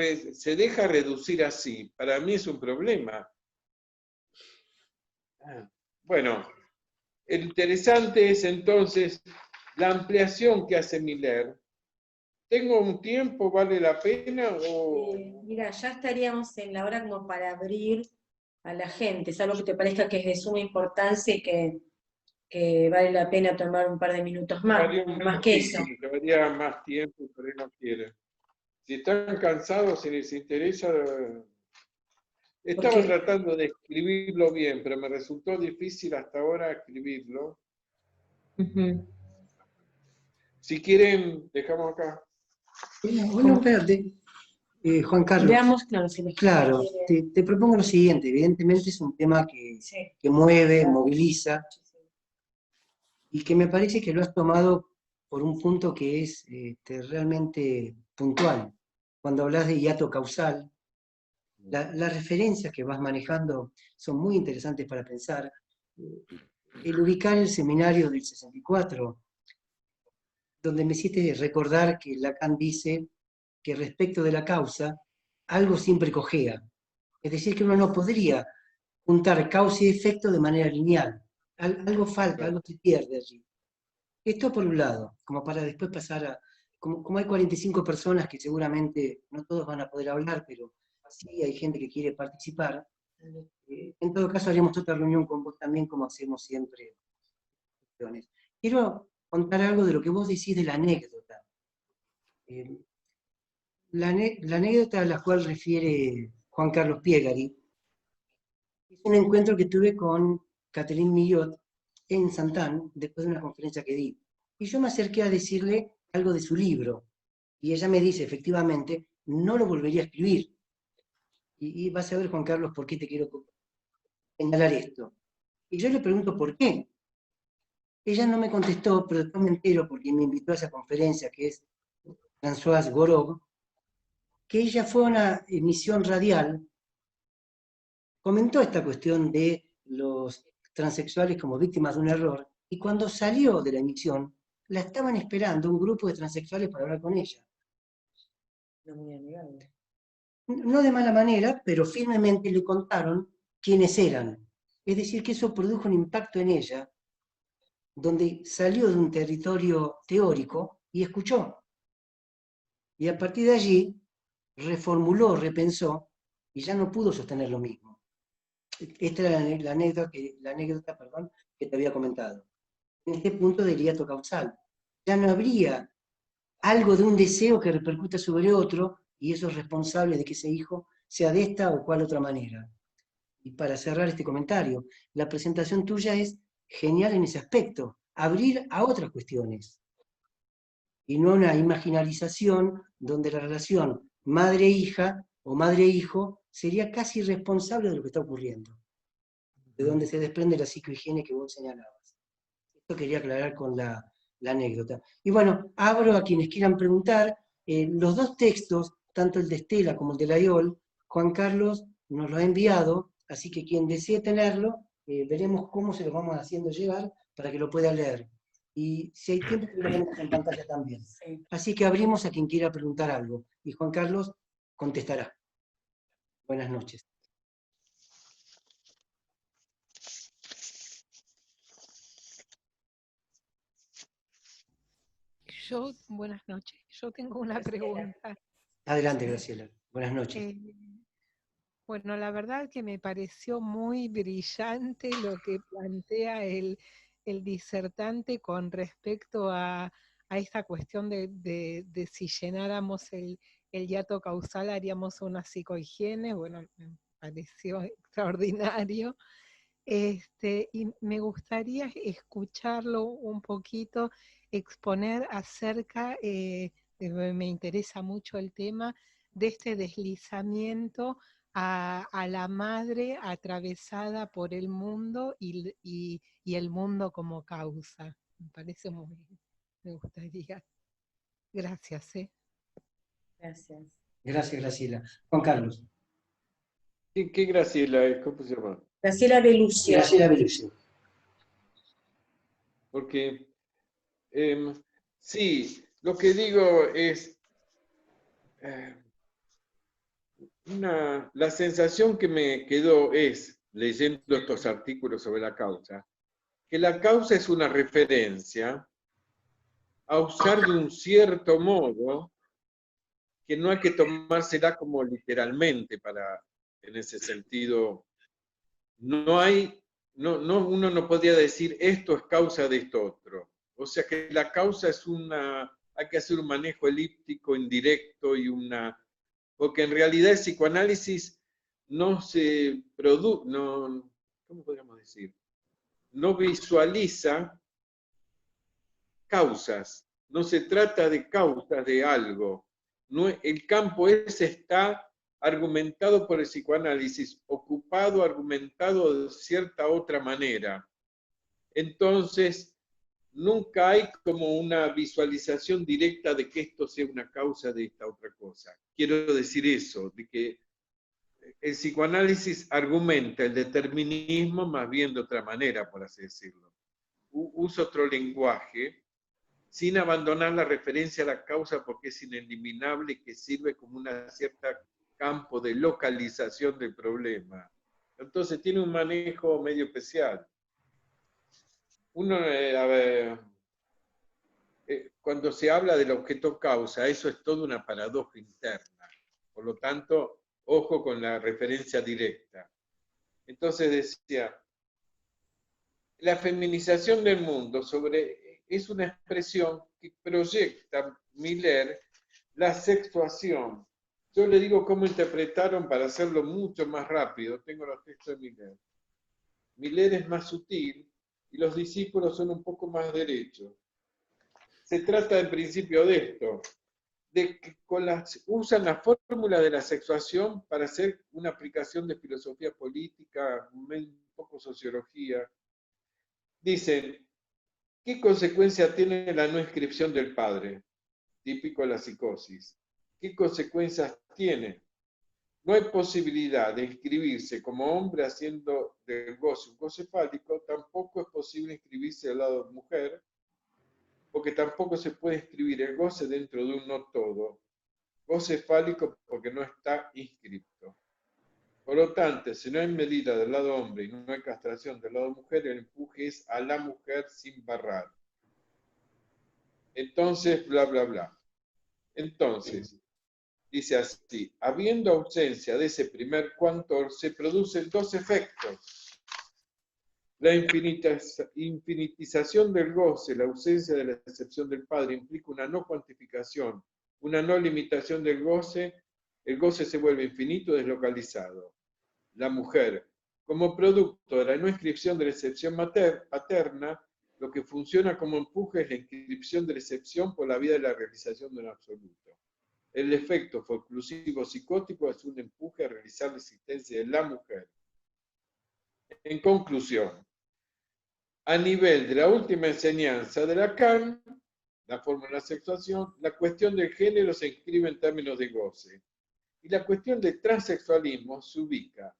deja reducir así, para mí es un problema. Bueno, el interesante es entonces la ampliación que hace Miller. ¿Tengo un tiempo? ¿Vale la pena? Mira, ya estaríamos en la hora como para abrir a la gente. Es algo que te parezca que es de suma importancia y que vale la pena tomar un par de minutos más, no más que eso. Sí, llevaría más tiempo, pero él no quiere. Si están cansados, si les interesa... Estaba tratando de escribirlo bien, pero me resultó difícil hasta ahora escribirlo. Si quieren, dejamos acá. Bueno, espérate. Juan Carlos. Veamos, claro, si les Claro, te propongo lo siguiente. Evidentemente es un tema que mueve, moviliza, y que me parece que lo has tomado por un punto que es realmente puntual. Cuando hablas de hiato causal, las referencias que vas manejando son muy interesantes para pensar. El ubicar el seminario del 64, donde me hiciste recordar que Lacan dice que respecto de la causa, algo siempre cojea. Es decir, que uno no podría juntar causa y efecto de manera lineal. Algo falta, algo se pierde allí. Esto por un lado, como para después pasar a... Como hay 45 personas que seguramente no todos van a poder hablar, pero sí hay gente que quiere participar, en todo caso haremos otra reunión con vos también, como hacemos siempre. Quiero contar algo de lo que vos decís de la anécdota. La anécdota a la cual refiere Juan Carlos Piegari es un encuentro que tuve con Catherine Millot en Santán, después de una conferencia que di. Y yo me acerqué a decirle algo de su libro. Y ella me dice, efectivamente, no lo volvería a escribir. Y vas a ver, Juan Carlos, por qué te quiero señalar esto. Y yo le pregunto por qué. Ella no me contestó, pero después me entero, porque me invitó a esa conferencia, que es Françoise Gorov, que ella fue a una emisión radial, comentó esta cuestión de los transexuales como víctimas de un error, y cuando salió de la emisión, la estaban esperando un grupo de transexuales para hablar con ella. No muy amigable. No de mala manera, pero firmemente le contaron quiénes eran. Es decir, que eso produjo un impacto en ella, donde salió de un territorio teórico y escuchó. Y a partir de allí reformuló, repensó, y ya no pudo sostener lo mismo. Esta era la anécdota que te había comentado. En este punto del hiato causal. Ya no habría algo de un deseo que repercuta sobre otro, y eso es responsable de que ese hijo sea de esta o cual otra manera. Y para cerrar este comentario, la presentación tuya es genial en ese aspecto, abrir a otras cuestiones, y no una imaginarización donde la relación madre-hija o madre-hijo sería casi responsable de lo que está ocurriendo, de donde se desprende la psicohigiene que vos señalabas. Esto quería aclarar con la anécdota. Y bueno, abro a quienes quieran preguntar. Los dos textos, tanto el de Estela como el de Layol, Juan Carlos nos lo ha enviado, así que quien desee tenerlo, veremos cómo se lo vamos haciendo llegar para que lo pueda leer. Y si hay tiempo, lo ponemos en pantalla también. Sí. Así que abrimos a quien quiera preguntar algo. Y Juan Carlos contestará. Buenas noches. Buenas noches. Yo tengo una pregunta. Adelante, Graciela. Buenas noches. Bueno, la verdad que me pareció muy brillante lo que plantea el disertante con respecto a esta cuestión de si llenáramos el hiato causal haríamos una psicohigiene. Bueno, me pareció extraordinario. Y me gustaría escucharlo un poquito, exponer acerca, me interesa mucho el tema, de este deslizamiento a la madre atravesada por el mundo y el mundo como causa. Me parece me gustaría. Gracias. Gracias. Gracias, Graciela. Juan Carlos. ¿Qué Graciela es? ¿Cómo se llama? Graciela Beluccio. Graciela Beluccio. Porque, sí, lo que digo es, la sensación que me quedó es, leyendo estos artículos sobre la causa, que la causa es una referencia a usar de un cierto modo, que no hay que tomársela como literalmente para, en ese sentido, uno no podría decir esto es causa de esto otro. O sea que la causa es hay que hacer un manejo elíptico, indirecto porque en realidad el psicoanálisis no se produce, ¿cómo podríamos decir? No visualiza causas, no se trata de causas de algo. No, el campo ese está argumentado por el psicoanálisis, ocupado, argumentado de cierta otra manera. Entonces, nunca hay como una visualización directa de que esto sea una causa de esta otra cosa. Quiero decir eso, de que el psicoanálisis argumenta el determinismo más bien de otra manera, por así decirlo. Usa otro lenguaje, sin abandonar la referencia a la causa porque es ineliminable y que sirve como una cierta campo de localización del problema. Entonces tiene un manejo medio especial. Uno, cuando se habla del objeto causa, eso es toda una paradoja interna. Por lo tanto, ojo con la referencia directa. Entonces decía, la feminización del mundo es una expresión que proyecta Miller la sexuación. Yo le digo cómo interpretaron para hacerlo mucho más rápido. Tengo los textos de Miller. Miller es más sutil y los discípulos son un poco más derechos. Se trata en principio de esto, de que usan la fórmula de la sexuación para hacer una aplicación de filosofía política, un poco sociología. Dicen, ¿qué consecuencia tiene la no inscripción del padre? Típico de la psicosis. ¿Qué consecuencias tiene? No hay posibilidad de inscribirse como hombre haciendo del goce un goce fálico, tampoco es posible inscribirse al lado de mujer, porque tampoco se puede inscribir el goce dentro de un no todo. Goce fálico porque no está inscripto. Por lo tanto, si no hay medida del lado hombre y no hay castración del lado mujer, el empuje es a la mujer sin barrar. Entonces, bla, bla, bla. Entonces, dice así, habiendo ausencia de ese primer cuantor, se producen dos efectos. La infinitización del goce, la ausencia de la excepción del padre, implica una no cuantificación, una no limitación del goce, el goce se vuelve infinito, deslocalizado. La mujer, como producto de la no inscripción de la excepción paterna, lo que funciona como empuje es la inscripción de la excepción por la vía de la realización de un absoluto. El efecto conclusivo psicótico es un empuje a realizar la existencia de la mujer. En conclusión, a nivel de la última enseñanza de Lacan, la forma de la sexuación, la cuestión del género se inscribe en términos de goce. Y la cuestión del transexualismo se ubica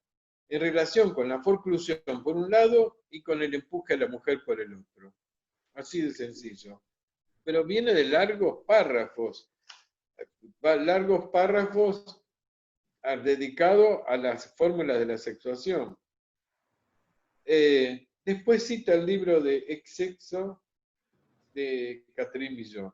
en relación con la forclusión por un lado y con el empuje a la mujer por el otro. Así de sencillo. Pero viene de largos párrafos dedicados a las fórmulas de la sexuación. Después cita el libro de Exsexo de Catherine Millon.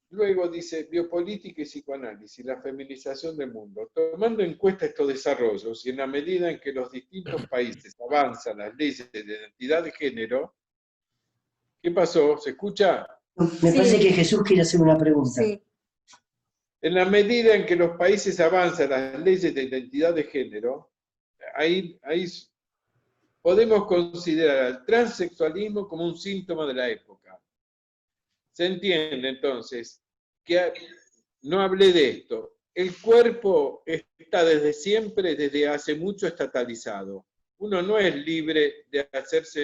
Luego dice, biopolítica y psicoanálisis, la feminización del mundo. Tomando en cuenta estos desarrollos y en la medida en que los distintos países avanzan las leyes de identidad de género, ¿qué pasó? ¿Se escucha? Me parece que Jesús quiere hacer una pregunta. Sí. En la medida en que los países avanzan las leyes de identidad de género, ahí podemos considerar al transexualismo como un síntoma de la época. ¿Se entiende entonces? Que no hablé de esto. El cuerpo está desde siempre, desde hace mucho estatalizado. Uno no es libre de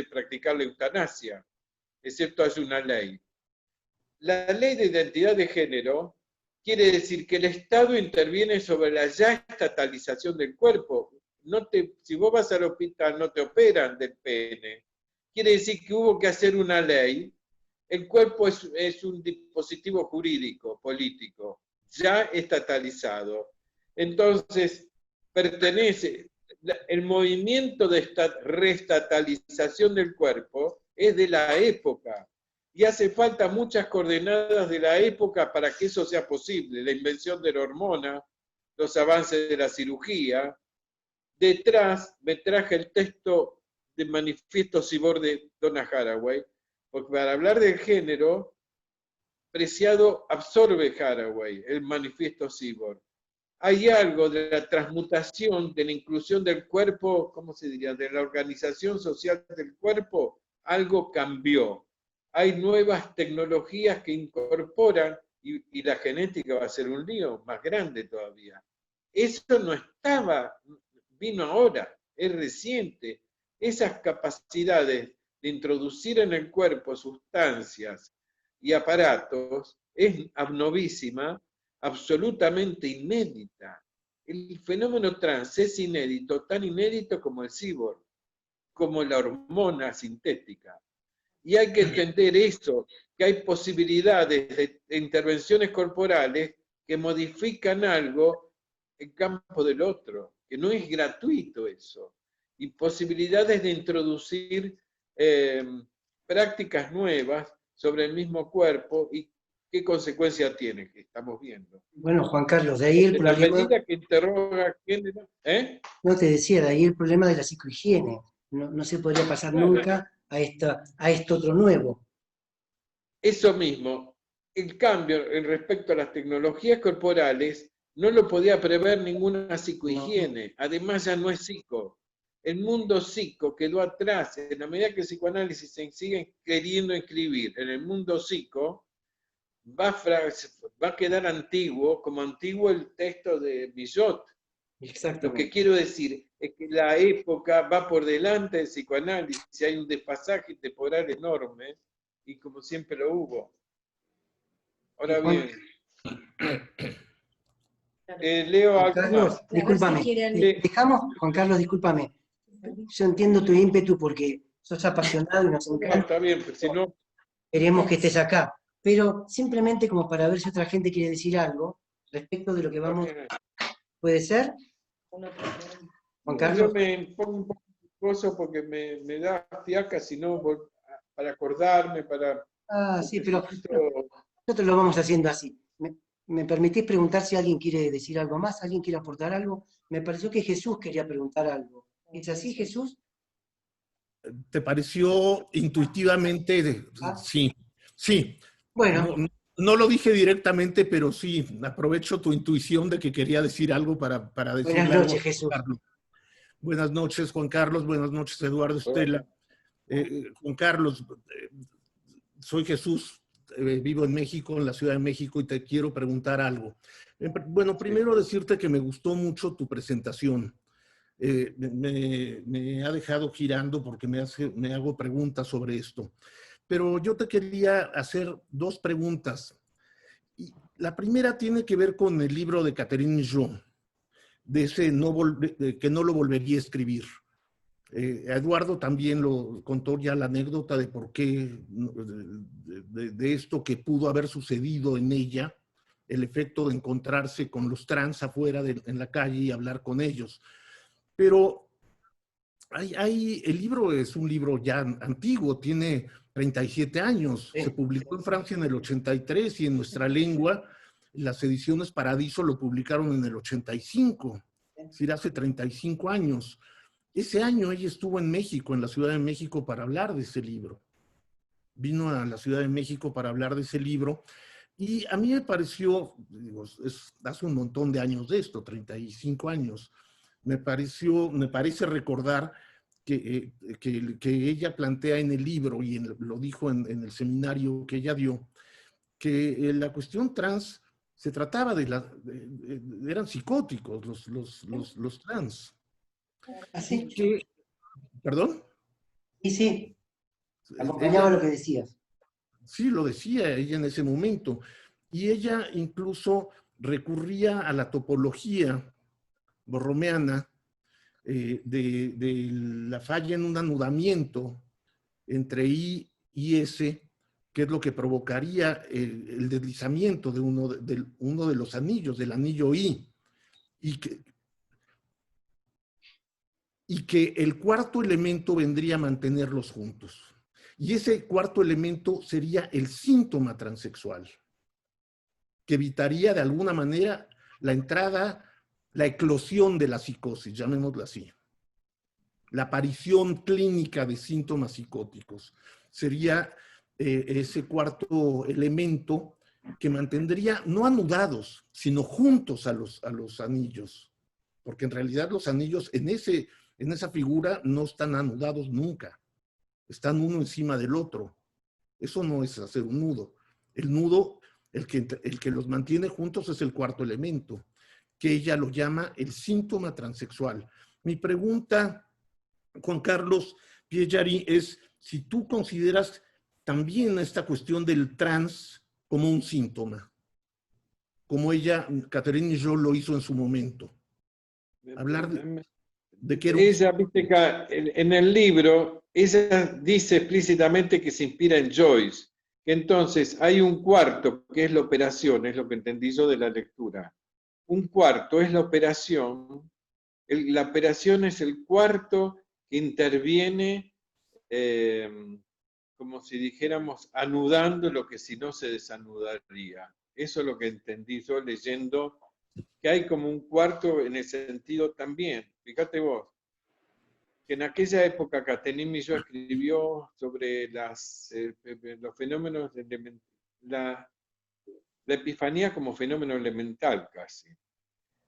practicar la eutanasia, excepto hay una ley. la ley de identidad de género quiere decir que el Estado interviene sobre la ya estatalización del cuerpo. Si vos vas al hospital no te operan del pene. Quiere decir que hubo que hacer una ley. El cuerpo es un dispositivo jurídico, político, ya estatalizado. Entonces, el movimiento de reestatalización del cuerpo es de la época. Y hace falta muchas coordenadas de la época para que eso sea posible. La invención de la hormona, los avances de la cirugía. Detrás me traje el texto del Manifiesto Cyborg de Donna Haraway, porque para hablar del género, Preciado absorbe Haraway, el Manifiesto Cyborg. Hay algo de la transmutación, de la inclusión del cuerpo, ¿cómo se diría?, de la organización social del cuerpo, algo cambió. Hay nuevas tecnologías que incorporan, y la genética va a ser un lío más grande todavía. Eso no estaba, vino ahora, es reciente. Esas capacidades de introducir en el cuerpo sustancias y aparatos es novísima, absolutamente inédita. El fenómeno trans es inédito, tan inédito como el cyborg, como la hormona sintética. Y hay que entender eso, que hay posibilidades de intervenciones corporales que modifican algo en campo del otro, que no es gratuito eso. Y posibilidades de introducir prácticas nuevas sobre el mismo cuerpo y qué consecuencia tiene, que estamos viendo. Bueno, Juan Carlos, de ahí el En la problema... medida que interroga género, No te decía, de ahí el problema de la psicohigiene. No se podría pasar nunca a esto otro nuevo. Eso mismo, el cambio en respecto a las tecnologías corporales no lo podía prever ninguna psicohigiene. No. Además ya no es psico. El mundo psico quedó atrás. En la medida que el psicoanálisis se sigue queriendo inscribir en el mundo psico, va a quedar antiguo, como antiguo el texto de Billot. Lo que quiero decir es que la época va por delante del psicoanálisis, hay un desfasaje temporal enorme, y como siempre lo hubo. Ahora bien, leo Juan algo Carlos, más. discúlpame, dejamos, Juan Carlos, discúlpame. Yo entiendo tu ímpetu porque sos apasionado y nos encanta. No, está bien, pero si no... Queremos que estés acá. Pero simplemente como para ver si otra gente quiere decir algo respecto de lo que vamos... ¿Puede ser? Juan Carlos. Yo me pongo un poco nervioso porque me da fiaca, si no, para acordarme, para... Sí, pero nosotros lo vamos haciendo así. ¿Me permitís preguntar si alguien quiere decir algo más? ¿Alguien quiere aportar algo? Me pareció que Jesús quería preguntar algo. ¿Es así, Jesús? ¿Te pareció intuitivamente? Sí, sí. Bueno. No lo dije directamente, pero sí, aprovecho tu intuición de que quería decir algo para decir algo. Buenas noches, Jesús. Buenas noches, Juan Carlos. Buenas noches, Eduardo Estela. Juan Carlos, soy Jesús, vivo en México, en la Ciudad de México, y te quiero preguntar algo. Bueno, primero decirte que me gustó mucho tu presentación. Me ha dejado girando porque me hago preguntas sobre esto. Pero yo te quería hacer dos preguntas. Y la primera tiene que ver con el libro de Catherine Jean, de ese que no lo volvería a escribir. Eduardo también lo contó ya la anécdota de por qué, de esto que pudo haber sucedido en ella, el efecto de encontrarse con los trans afuera en la calle y hablar con ellos. Pero el libro es un libro ya antiguo, tiene 37 años. Se publicó en Francia en el 83 y en nuestra lengua, las ediciones Paradiso lo publicaron en el 85, es decir, hace 35 años. Ese año ella estuvo en México, en la Ciudad de México, para hablar de ese libro. Vino a la Ciudad de México para hablar de ese libro. Y a mí me pareció, hace un montón de años de esto, 35 años, me parece recordar que ella plantea en el libro, y lo dijo en el seminario que ella dio, que la cuestión trans se trataba eran psicóticos los trans. ¿Así? ¿Perdón? Sí, acompañaba lo que decías. Sí, lo decía ella en ese momento. Y ella incluso recurría a la topología borromeana de la falla en un anudamiento entre I y S, que es lo que provocaría el deslizamiento de uno de los anillos, del anillo I, y que el cuarto elemento vendría a mantenerlos juntos. Y ese cuarto elemento sería el síntoma transexual, que evitaría de alguna manera la entrada, la eclosión de la psicosis, llamémosla así. La aparición clínica de síntomas psicóticos. Sería ese cuarto elemento que mantendría no anudados, sino juntos a los anillos. Porque en realidad los anillos en esa figura no están anudados nunca. Están uno encima del otro. Eso no es hacer un nudo. El nudo, el que los mantiene juntos es el cuarto elemento, que ella lo llama el síntoma transexual. Mi pregunta, Juan Carlos Piegari, es si tú consideras también esta cuestión del trans como un síntoma, como ella, Catherine Millot, lo hizo en su momento. Hablar de que era un... Ella, viste que en el libro, ella dice explícitamente que se inspira en Joyce, que entonces hay un cuarto, que es la operación, es lo que entendí yo de la lectura. Un cuarto es la operación es el cuarto que interviene, como si dijéramos, anudando lo que si no se desanudaría. Eso es lo que entendí yo leyendo, que hay como un cuarto en el sentido también. Fíjate vos, que en aquella época Catherine Millot escribió sobre los fenómenos, la epifanía como fenómeno elemental casi.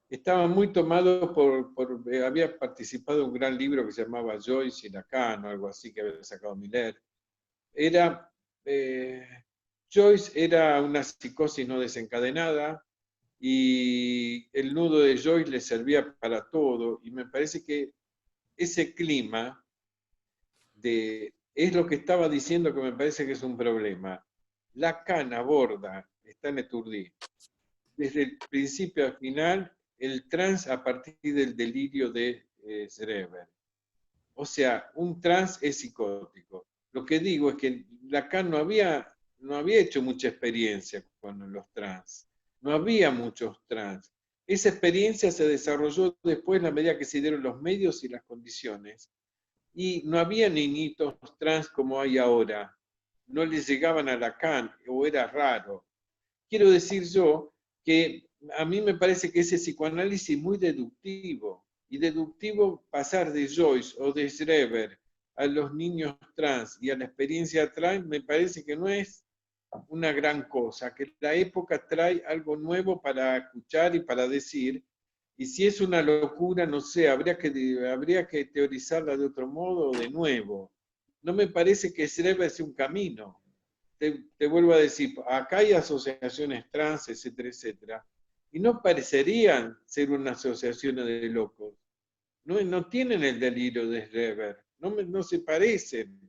Estaba muy tomado había participado en un gran libro que se llamaba Joyce y Lacan, o algo así, que había sacado Miller. Joyce era una psicosis no desencadenada, y el nudo de Joyce le servía para todo, y me parece que ese clima es lo que estaba diciendo, que me parece que es un problema. Lacan aborda, está en Étourdi, desde el principio al final, el trans a partir del delirio de Schreber. O sea, un trans es psicótico. Lo que digo es que Lacan no había hecho mucha experiencia con los trans. No había muchos trans. Esa experiencia se desarrolló después, en la medida que se dieron los medios y las condiciones. Y no había niñitos trans como hay ahora. No les llegaban a Lacan, o era raro. Quiero decir yo que a mí me parece que ese psicoanálisis muy deductivo, y deductivo pasar de Joyce o de Schreber a los niños trans y a la experiencia trans, me parece que no es una gran cosa, que la época trae algo nuevo para escuchar y para decir, y si es una locura, no sé, habría que teorizarla de otro modo o de nuevo. No me parece que Schreber sea un camino. Te vuelvo a decir, acá hay asociaciones trans, etcétera, etcétera, y no parecerían ser una asociación de locos. No tienen el delirio de Schreber, no se parecen.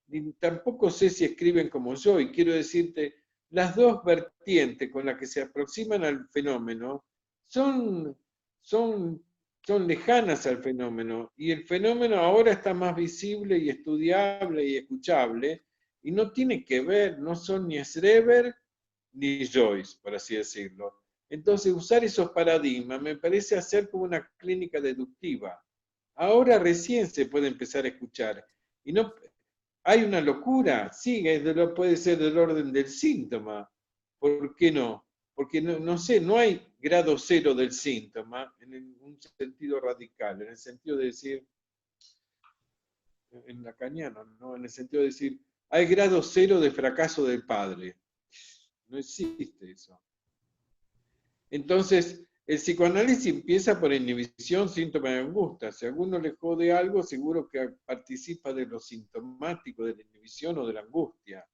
Ni tampoco sé si escriben como yo, y quiero decirte, las dos vertientes con las que se aproximan al fenómeno son lejanas al fenómeno, y el fenómeno ahora está más visible y estudiable y escuchable, y no tiene que ver, no son ni Schreber ni Joyce, por así decirlo. Entonces, usar esos paradigmas me parece hacer como una clínica deductiva. Ahora recién se puede empezar a escuchar. Y no, hay una locura, sí, puede ser del orden del síntoma. ¿Por qué no? Porque no sé, no hay grado cero del síntoma en un sentido radical, en el sentido de decir, en lacaniano, ¿no? En el sentido de decir, hay grado cero de fracaso del padre. No existe eso. Entonces, el psicoanálisis empieza por inhibición, síntoma de angustia. Si a alguno le jode algo, seguro que participa de lo sintomático, de la inhibición o de la angustia.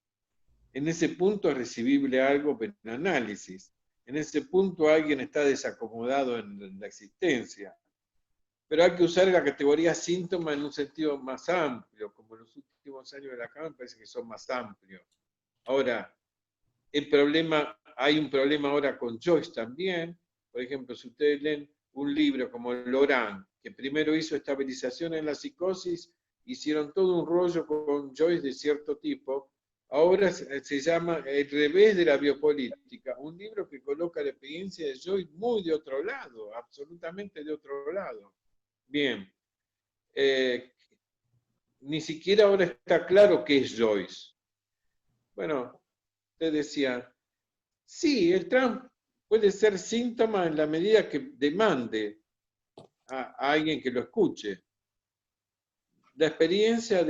En ese punto es recibible algo en análisis. En ese punto alguien está desacomodado en la existencia. Pero hay que usar la categoría síntoma en un sentido más amplio, como en los últimos años de Lacan parece que son más amplios. Ahora, hay un problema ahora con Joyce también. Por ejemplo, si ustedes leen un libro como Laurent, que primero hizo estabilización en la psicosis, hicieron todo un rollo con Joyce de cierto tipo. Ahora se llama El revés de la biopolítica, un libro que coloca la experiencia de Joyce muy de otro lado, absolutamente de otro lado. Bien, ni siquiera ahora está claro qué es Joyce. Bueno, usted decía, sí, el trans puede ser síntoma en la medida que demande a alguien que lo escuche. La experiencia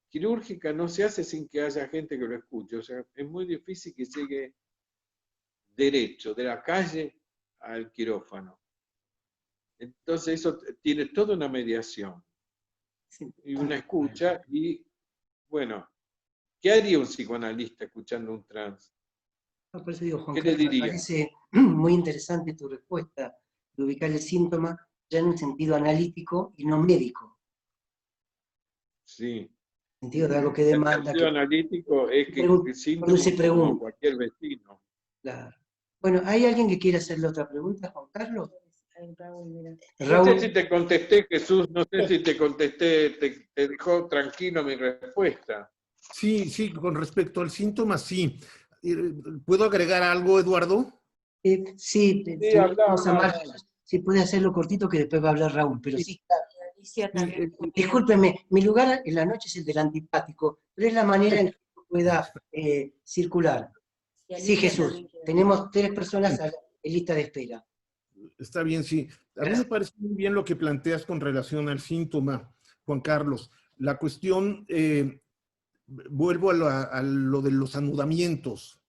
quirúrgica no se hace sin que haya gente que lo escuche. O sea, es muy difícil que llegue derecho, de la calle al quirófano. Entonces eso tiene toda una mediación y una escucha y, bueno, ¿qué haría un psicoanalista escuchando un trans? Por eso digo, Juan ¿Qué le Carlos, me diría? parece muy interesante tu respuesta de ubicar el síntoma ya en un sentido analítico y no médico. Sí. En el sentido de algo que El demanda. sentido analítico es que el síntoma Produce es como preguntas. cualquier vecino. Claro. Bueno, ¿hay alguien que quiera hacerle otra pregunta, Juan Carlos? No sé si te contesté, Jesús, no sé si te contesté, te dejó tranquilo mi respuesta. Sí, sí, con respecto al síntoma, sí. ¿Puedo agregar algo, Eduardo? Sí, vamos a habla. si puede hacerlo cortito que después va a hablar Raúl, pero sí. Alicia también. Discúlpeme, mi lugar en la noche es el del antipático, pero es la manera en que pueda circular. Sí, Jesús, tenemos 3 personas en lista de espera. Está bien, sí. A mí me parece muy bien lo que planteas con relación al síntoma, Juan Carlos. La cuestión, vuelvo a lo de los anudamientos,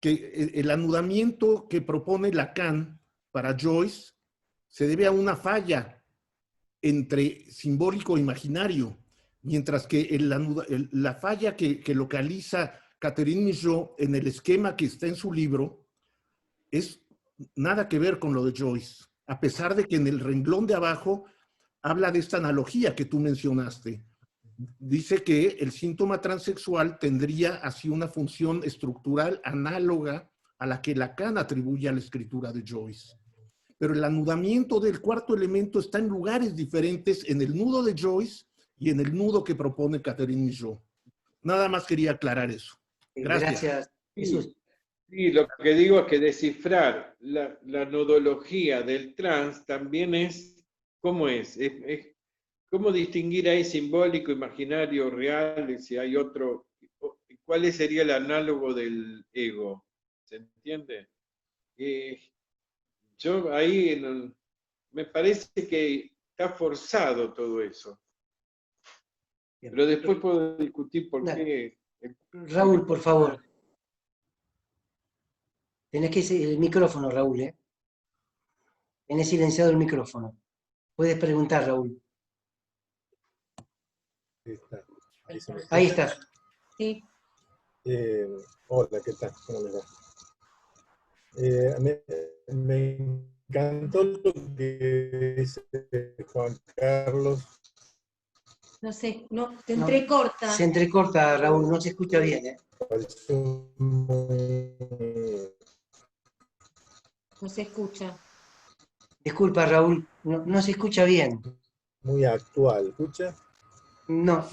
que el anudamiento que propone Lacan para Joyce se debe a una falla entre simbólico e imaginario, mientras que la falla que localiza Catherine Michaud en el esquema que está en su libro es nada que ver con lo de Joyce, a pesar de que en el renglón de abajo habla de esta analogía que tú mencionaste. Dice que el síntoma transexual tendría así una función estructural análoga a la que Lacan atribuye a la escritura de Joyce. Pero el anudamiento del cuarto elemento está en lugares diferentes en el nudo de Joyce y en el nudo que propone Catherine Michaud. Nada más quería aclarar eso. Gracias. Gracias, Jesús. Sí, lo que digo es que descifrar la nodología del trans también es, ¿cómo es? ¿Cómo distinguir ahí simbólico, imaginario, real, si hay otro? ¿Cuál sería el análogo del ego? ¿Se entiende? Yo ahí me parece que está forzado todo eso. Bien. Pero después puedo discutir por qué. Raúl, por favor. Tenés que el micrófono, Raúl, ¿eh? Tenés silenciado el micrófono. Puedes preguntar, Raúl. Ahí está. Sí. Hola, ¿qué tal? ¿Cómo les va? Me encantó lo que dice Juan Carlos. No sé, no, te entrecorta. Se entrecorta, Raúl, no se escucha bien, ¿eh? No se escucha. Disculpa, Raúl, no se escucha bien. Muy actual, ¿escucha? No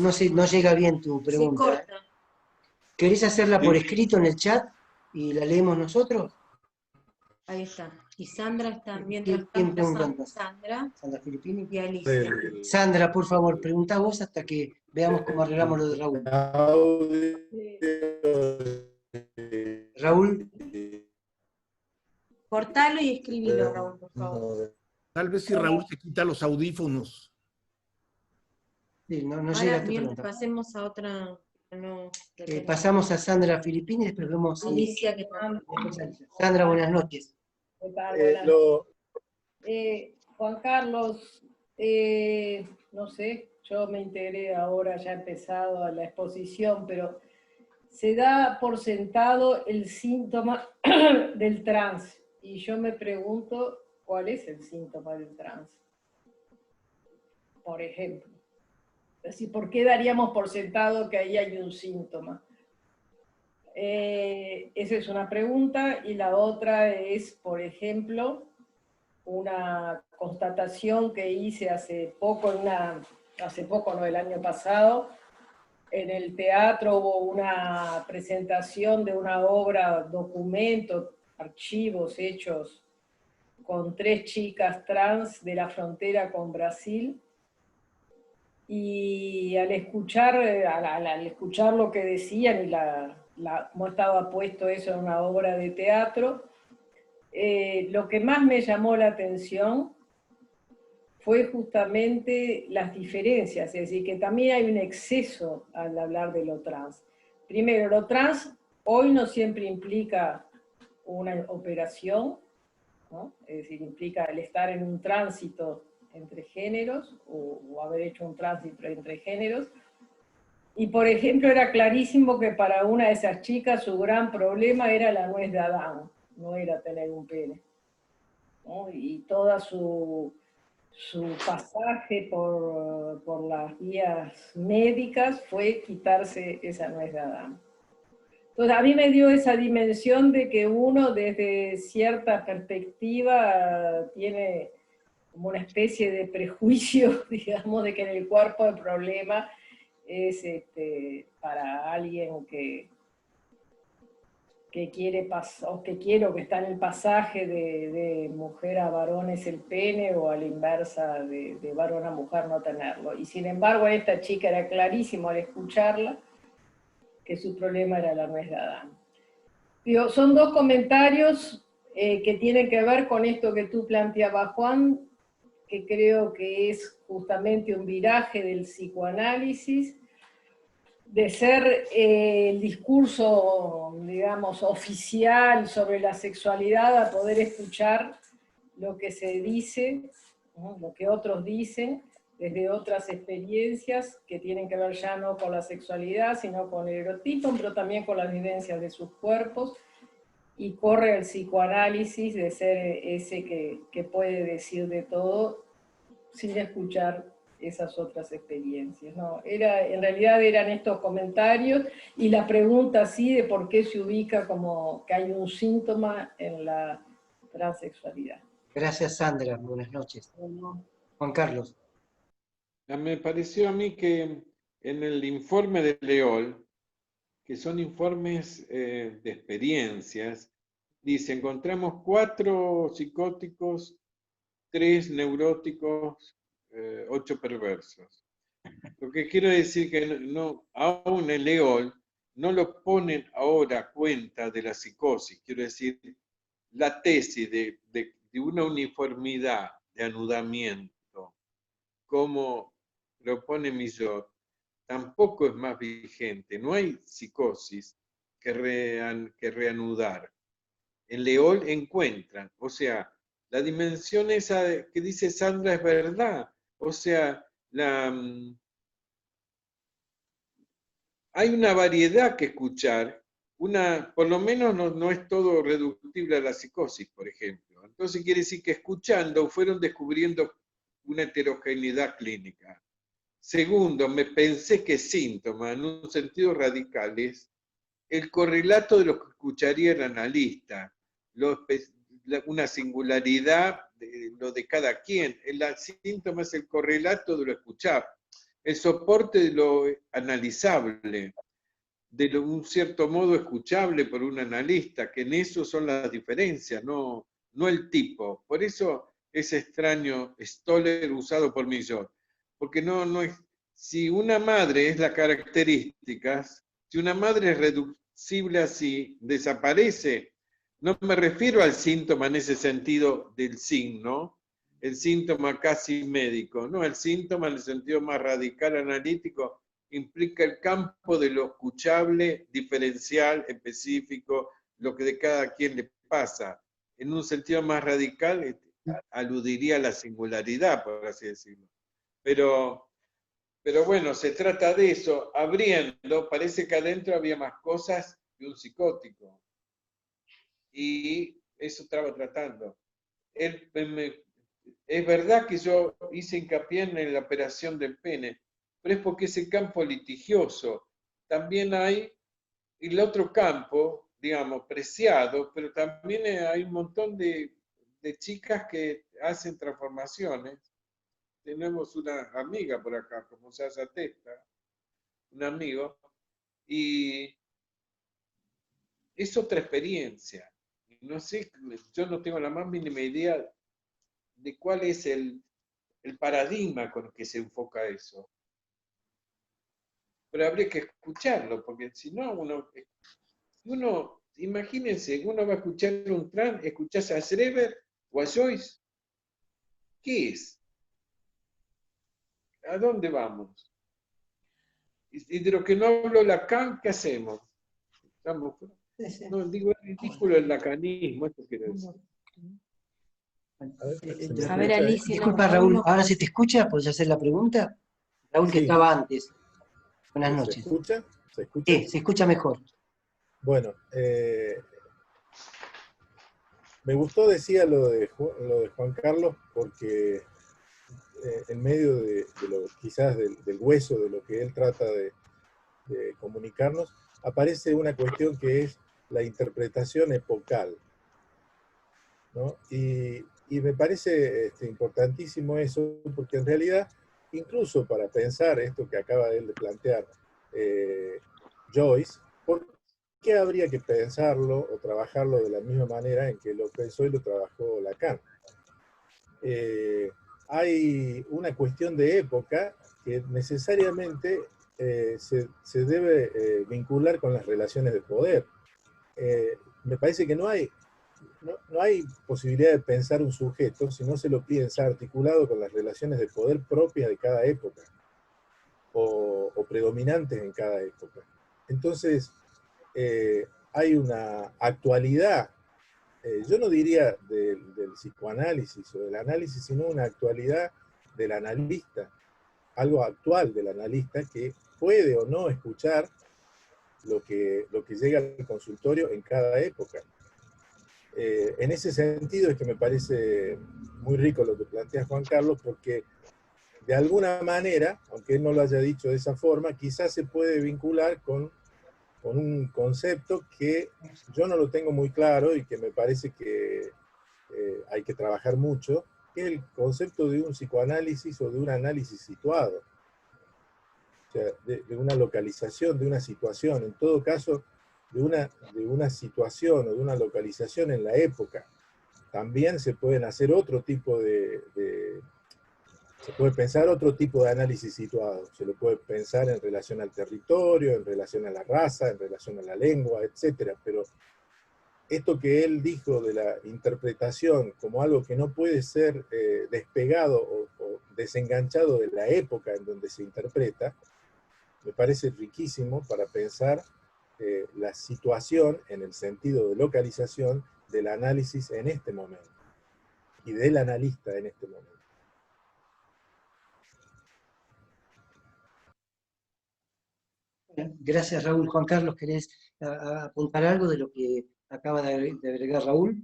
llega bien tu pregunta. Se corta. ¿Querés hacerla por escrito en el chat y la leemos nosotros? Ahí está. Y Sandra está, ¿Quién pregunta? Sandra Filipini y Alicia. Sandra, por favor, pregunta vos hasta que veamos cómo arreglamos lo de Raúl. Raúl. Cortalo y escribilo, Raúl, por favor. Tal vez si Raúl se quita los audífonos. Sí, no ahora llega tu bien, pregunta. pasemos a otra. Pasamos a Sandra Filipini y después vemos. Alicia, que Sandra, buenas noches. Juan Carlos, no sé, yo me integré ahora, ya he empezado a la exposición, pero se da por sentado el síntoma del trans. Y yo me pregunto, ¿cuál es el síntoma del trans? Por ejemplo. Es decir, ¿por qué daríamos por sentado que ahí hay un síntoma? Esa es una pregunta, y la otra es, por ejemplo, una constatación que hice hace poco, no, el año pasado, en el teatro hubo una presentación de una obra, documento, archivos hechos con 3 chicas trans de la frontera con Brasil, y al escuchar lo que decían y cómo estaba puesto eso en una obra de teatro, lo que más me llamó la atención fue justamente las diferencias, es decir, que también hay un exceso al hablar de lo trans. Primero, lo trans hoy no siempre implica una operación, ¿no? Es decir, implica el estar en un tránsito entre géneros o haber hecho un tránsito entre géneros. Y por ejemplo, era clarísimo que para una de esas chicas su gran problema era la nuez de Adán, no era tener un pene, ¿no? Y toda su pasaje por las vías médicas fue quitarse esa nuez de Adán. Entonces a mí me dio esa dimensión de que uno desde cierta perspectiva tiene como una especie de prejuicio, digamos, de que en el cuerpo el problema es para alguien que quiere o que está en el pasaje de mujer a varón es el pene, o a la inversa de varón a mujer no tenerlo. Y sin embargo a esta chica era clarísimo al escucharla que su problema era la nuez de Adán. Digo, son 2 comentarios que tienen que ver con esto que tú planteabas, Juan, que creo que es justamente un viraje del psicoanálisis, de ser el discurso, digamos, oficial sobre la sexualidad, a poder escuchar lo que se dice, ¿no? Lo que otros dicen, desde otras experiencias que tienen que ver ya no con la sexualidad, sino con el erotismo, pero también con las vivencias de sus cuerpos, y corre el psicoanálisis de ser ese que puede decir de todo sin escuchar esas otras experiencias, ¿no? En realidad eran estos comentarios, y la pregunta sí de por qué se ubica como que hay un síntoma en la transexualidad. Gracias, Sandra. Buenas noches. Bueno. Juan Carlos. Me pareció a mí que en el informe de Leol, que son informes de experiencias, dice, encontramos 4 psicóticos, 3 neuróticos, 8 perversos. Lo que quiero decir que aún el Leol no lo ponen ahora a cuenta de la psicosis, quiero decir, la tesis de una uniformidad de anudamiento, como lo pone Millot, tampoco es más vigente. No hay psicosis que reanudar. En Leol encuentran, o sea, la dimensión esa que dice Sandra es verdad. O sea, hay una variedad que escuchar, por lo menos no es todo reductible a la psicosis, por ejemplo. Entonces quiere decir que escuchando fueron descubriendo una heterogeneidad clínica. Segundo, me pensé que síntoma, en un sentido radical, es el correlato de lo que escucharía el analista, una singularidad de lo de cada quien. El síntoma es el correlato de lo escuchado, el soporte de lo analizable, de un cierto modo escuchable por un analista, que en eso son las diferencias, no el tipo. Por eso es extraño Stoller usado por Millot, porque no es, si una madre es las características, si una madre es reducible así, desaparece. No me refiero al síntoma en ese sentido del signo, el síntoma casi médico, no, el síntoma en el sentido más radical analítico implica el campo de lo escuchable, diferencial, específico, lo que de cada quien le pasa. En un sentido más radical, aludiría a la singularidad, por así decirlo. Pero bueno, se trata de eso. Abriendo, parece que adentro había más cosas que un psicótico. Y eso estaba tratando. Es verdad que yo hice hincapié en la operación del pene, pero es porque ese campo litigioso. También hay y el otro campo, digamos, preciado, pero también hay un montón de chicas que hacen transformaciones. Tenemos una amiga por acá, como Sasha Testa, un amigo, y es otra experiencia. No sé, yo no tengo la más mínima idea de cuál es el paradigma con el que se enfoca eso. Pero habría que escucharlo, porque si no, uno, imagínense, uno va a escuchar un trans, escuchás a Schreber o a Joyce, ¿qué es? ¿A dónde vamos? Y de lo que no habló Lacan, ¿qué hacemos? Estamos, no, digo, es ridículo el lacanismo, esto quiero decir. A ver, Alicia. Disculpa, Raúl, ¿ahora se te escucha? ¿Puedes hacer la pregunta? Raúl, que Sí. estaba antes. Buenas noches. ¿Se escucha? ¿Se escucha? Sí, se escucha mejor. Bueno, me gustó, decía, lo de Juan Carlos, porque en medio de quizás del hueso de lo que él trata de comunicarnos, aparece una cuestión que es la interpretación epocal, ¿no? Y me parece importantísimo eso, porque en realidad, incluso para pensar esto que acaba él de plantear Joyce, ¿por qué habría que pensarlo o trabajarlo de la misma manera en que lo pensó y lo trabajó Lacan? Hay una cuestión de época que necesariamente se debe vincular con las relaciones de poder. Me parece que no hay posibilidad de pensar un sujeto si no se lo piensa articulado con las relaciones de poder propias de cada época o predominantes en cada época. Entonces, hay una actualidad, yo no diría del psicoanálisis o del análisis, sino una actualidad del analista, algo actual del analista que puede o no escuchar lo que llega al consultorio en cada época. En ese sentido es que me parece muy rico lo que plantea Juan Carlos, porque de alguna manera, aunque él no lo haya dicho de esa forma, quizás se puede vincular con un concepto que yo no lo tengo muy claro y que me parece que hay que trabajar mucho, que es el concepto de un psicoanálisis o de un análisis situado. O sea, de una localización, de una situación, en todo caso, de una situación o de una localización en la época. También se pueden hacer otro tipo se puede pensar otro tipo de análisis situado. Se lo puede pensar en relación al territorio, en relación a la raza, en relación a la lengua, etc. Pero esto que él dijo de la interpretación como algo que no puede ser despegado o desenganchado de la época en donde se interpreta, me parece riquísimo para pensar la situación en el sentido de localización del análisis en este momento y del analista en este momento. Gracias, Raúl. Juan Carlos, ¿querés apuntar algo de lo que acaba de agregar Raúl?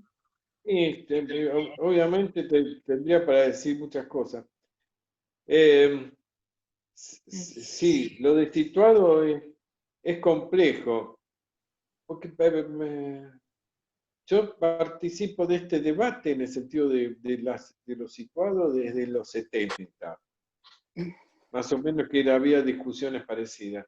Obviamente tendría para decir muchas cosas. Sí, lo de situado es complejo, porque yo participo de este debate en el sentido de lo situado desde los 70, más o menos, que había discusiones parecidas.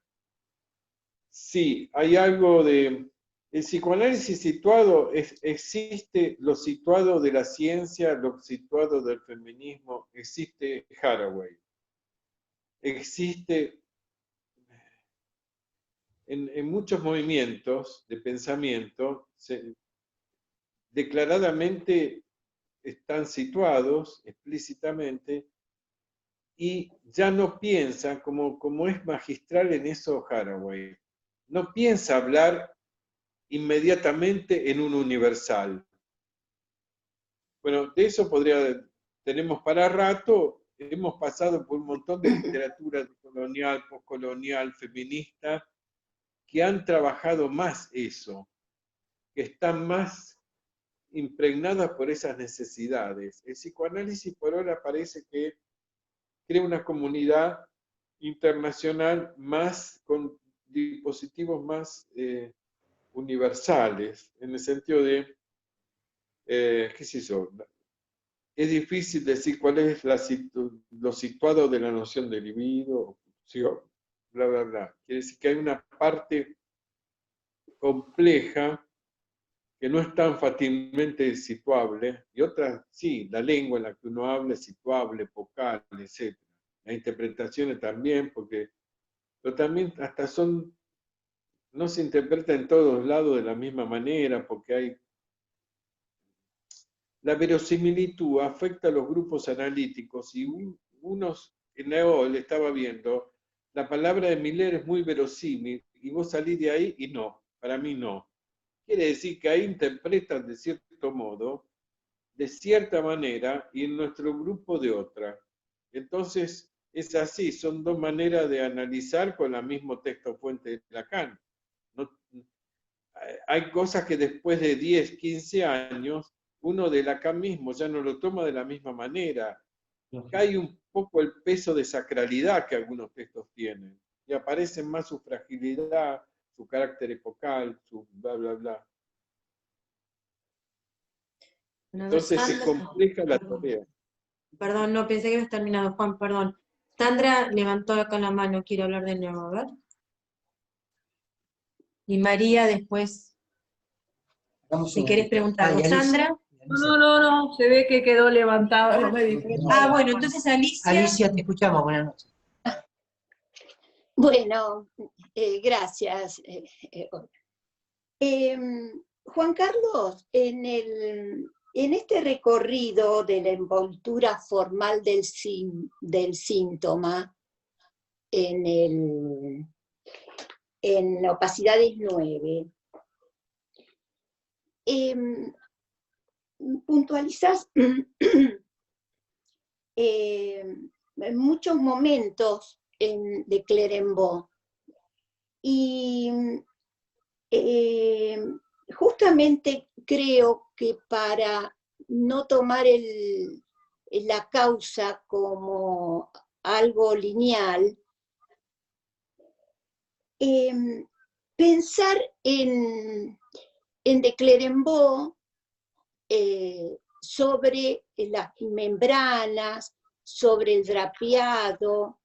Sí, hay algo de... El psicoanálisis situado, existe lo situado de la ciencia, lo situado del feminismo, existe Haraway. Existe en muchos movimientos de pensamiento, declaradamente están situados explícitamente y ya no piensan, como es magistral en eso Haraway, no piensa hablar inmediatamente en un universal. Bueno, de eso tenemos para rato. Hemos pasado por un montón de literatura colonial, postcolonial, feminista, que han trabajado más eso, que están más impregnadas por esas necesidades. El psicoanálisis por ahora parece que crea una comunidad internacional más con dispositivos más universales, en el sentido de, qué sé yo, es difícil decir cuál es lo situado de la noción de libido, bla, bla, bla. Quiere decir que hay una parte compleja que no es tan fácilmente situable, y otra, sí, la lengua en la que uno habla es situable, vocal, etc. Las interpretaciones también, pero también hasta no se interpreta en todos lados de la misma manera, porque la verosimilitud afecta a los grupos analíticos, y en le estaba viendo, la palabra de Miller es muy verosímil, y vos salís de ahí y no, para mí no. Quiere decir que ahí interpretan de cierto modo, de cierta manera, y en nuestro grupo de otra. Entonces, es así, son dos maneras de analizar con el mismo texto fuente de Lacan. No, hay cosas que después de 10, 15 años, uno de Lacan mismo ya no lo toma de la misma manera. Cae un poco el peso de sacralidad que algunos textos tienen, y aparecen más su fragilidad, su carácter epocal, su bla, bla, bla. Entonces se complica la tarea. Perdón, no, pensé que habías terminado, Juan, perdón. Sandra levantó acá la mano, quiere hablar de nuevo, a ver. Y María después, si querés preguntar algo. Sandra. No, se ve que quedó levantado, no me di cuenta. Bueno, entonces Alicia. Alicia, te escuchamos, buenas noches. Bueno, gracias. Juan Carlos, en este recorrido de la envoltura formal del síntoma, en Opacidades 9, puntualizas muchos momentos de Clérambault, y justamente creo que para no tomar la causa como algo lineal, pensar en de Clérambault sobre las membranas, sobre el drapeado,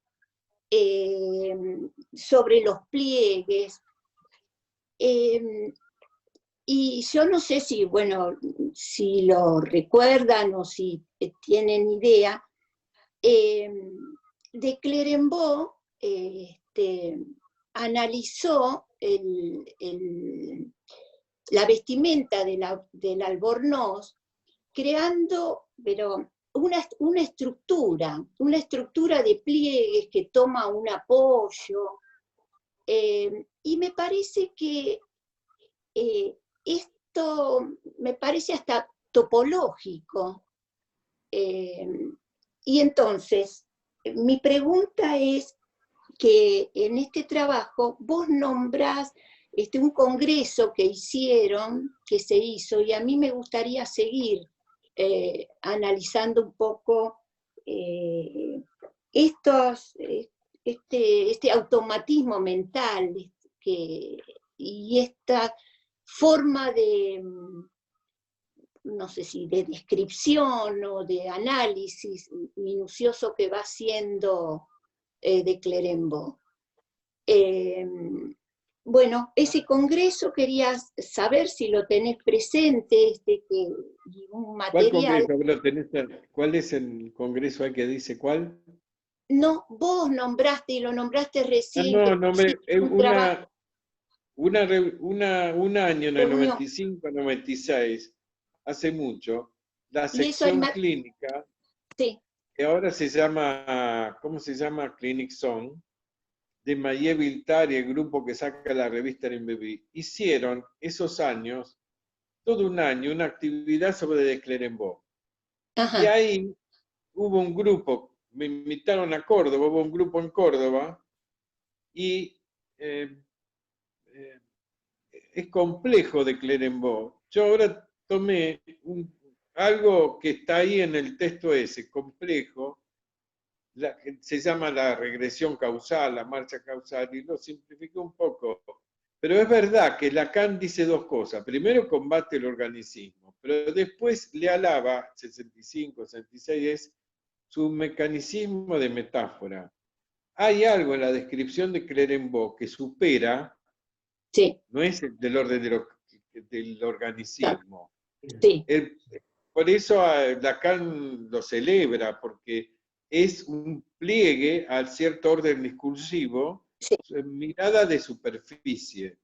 sobre los pliegues. Y yo no sé si, bueno, si lo recuerdan o si tienen idea, de Clérambault analizó la vestimenta del albornoz, creando, pero una estructura de pliegues que toma un apoyo, y me parece que esto me parece hasta topológico. Y entonces, mi pregunta es que en este trabajo vos nombrás un congreso que se hizo, y a mí me gustaría seguir analizando un poco este automatismo mental y esta forma de, no sé si de descripción o de análisis minucioso que va haciendo de Clérambault. Bueno, ese congreso quería saber si lo tenés presente, un material. ¿Cuál es el congreso ahí que dice cuál? No, vos nombraste y lo nombraste recién. Un año en el 95-96, hace mucho, la sección clínica, sí, que ahora se llama, ¿cómo se llama? Clinic Zone, de Maye Viltar y el grupo que saca la revista Rimbaud, hicieron esos años, todo un año, una actividad sobre de Clérambault. Y ahí hubo un grupo, me invitaron a Córdoba, hubo un grupo en Córdoba, y es complejo de Clérambault. Yo ahora tomé algo que está ahí en el texto ese, complejo, se llama la regresión causal, la marcha causal, y lo simplificó un poco. Pero es verdad que Lacan dice dos cosas. Primero, combate el organicismo, pero después le alaba, 65, 66, es su mecanicismo de metáfora. Hay algo en la descripción de Clérenbault que supera, Sí, no es del orden del organicismo. sí. Por eso Lacan lo celebra, porque es un pliegue al cierto orden discursivo, Sí. Mirada de superficie.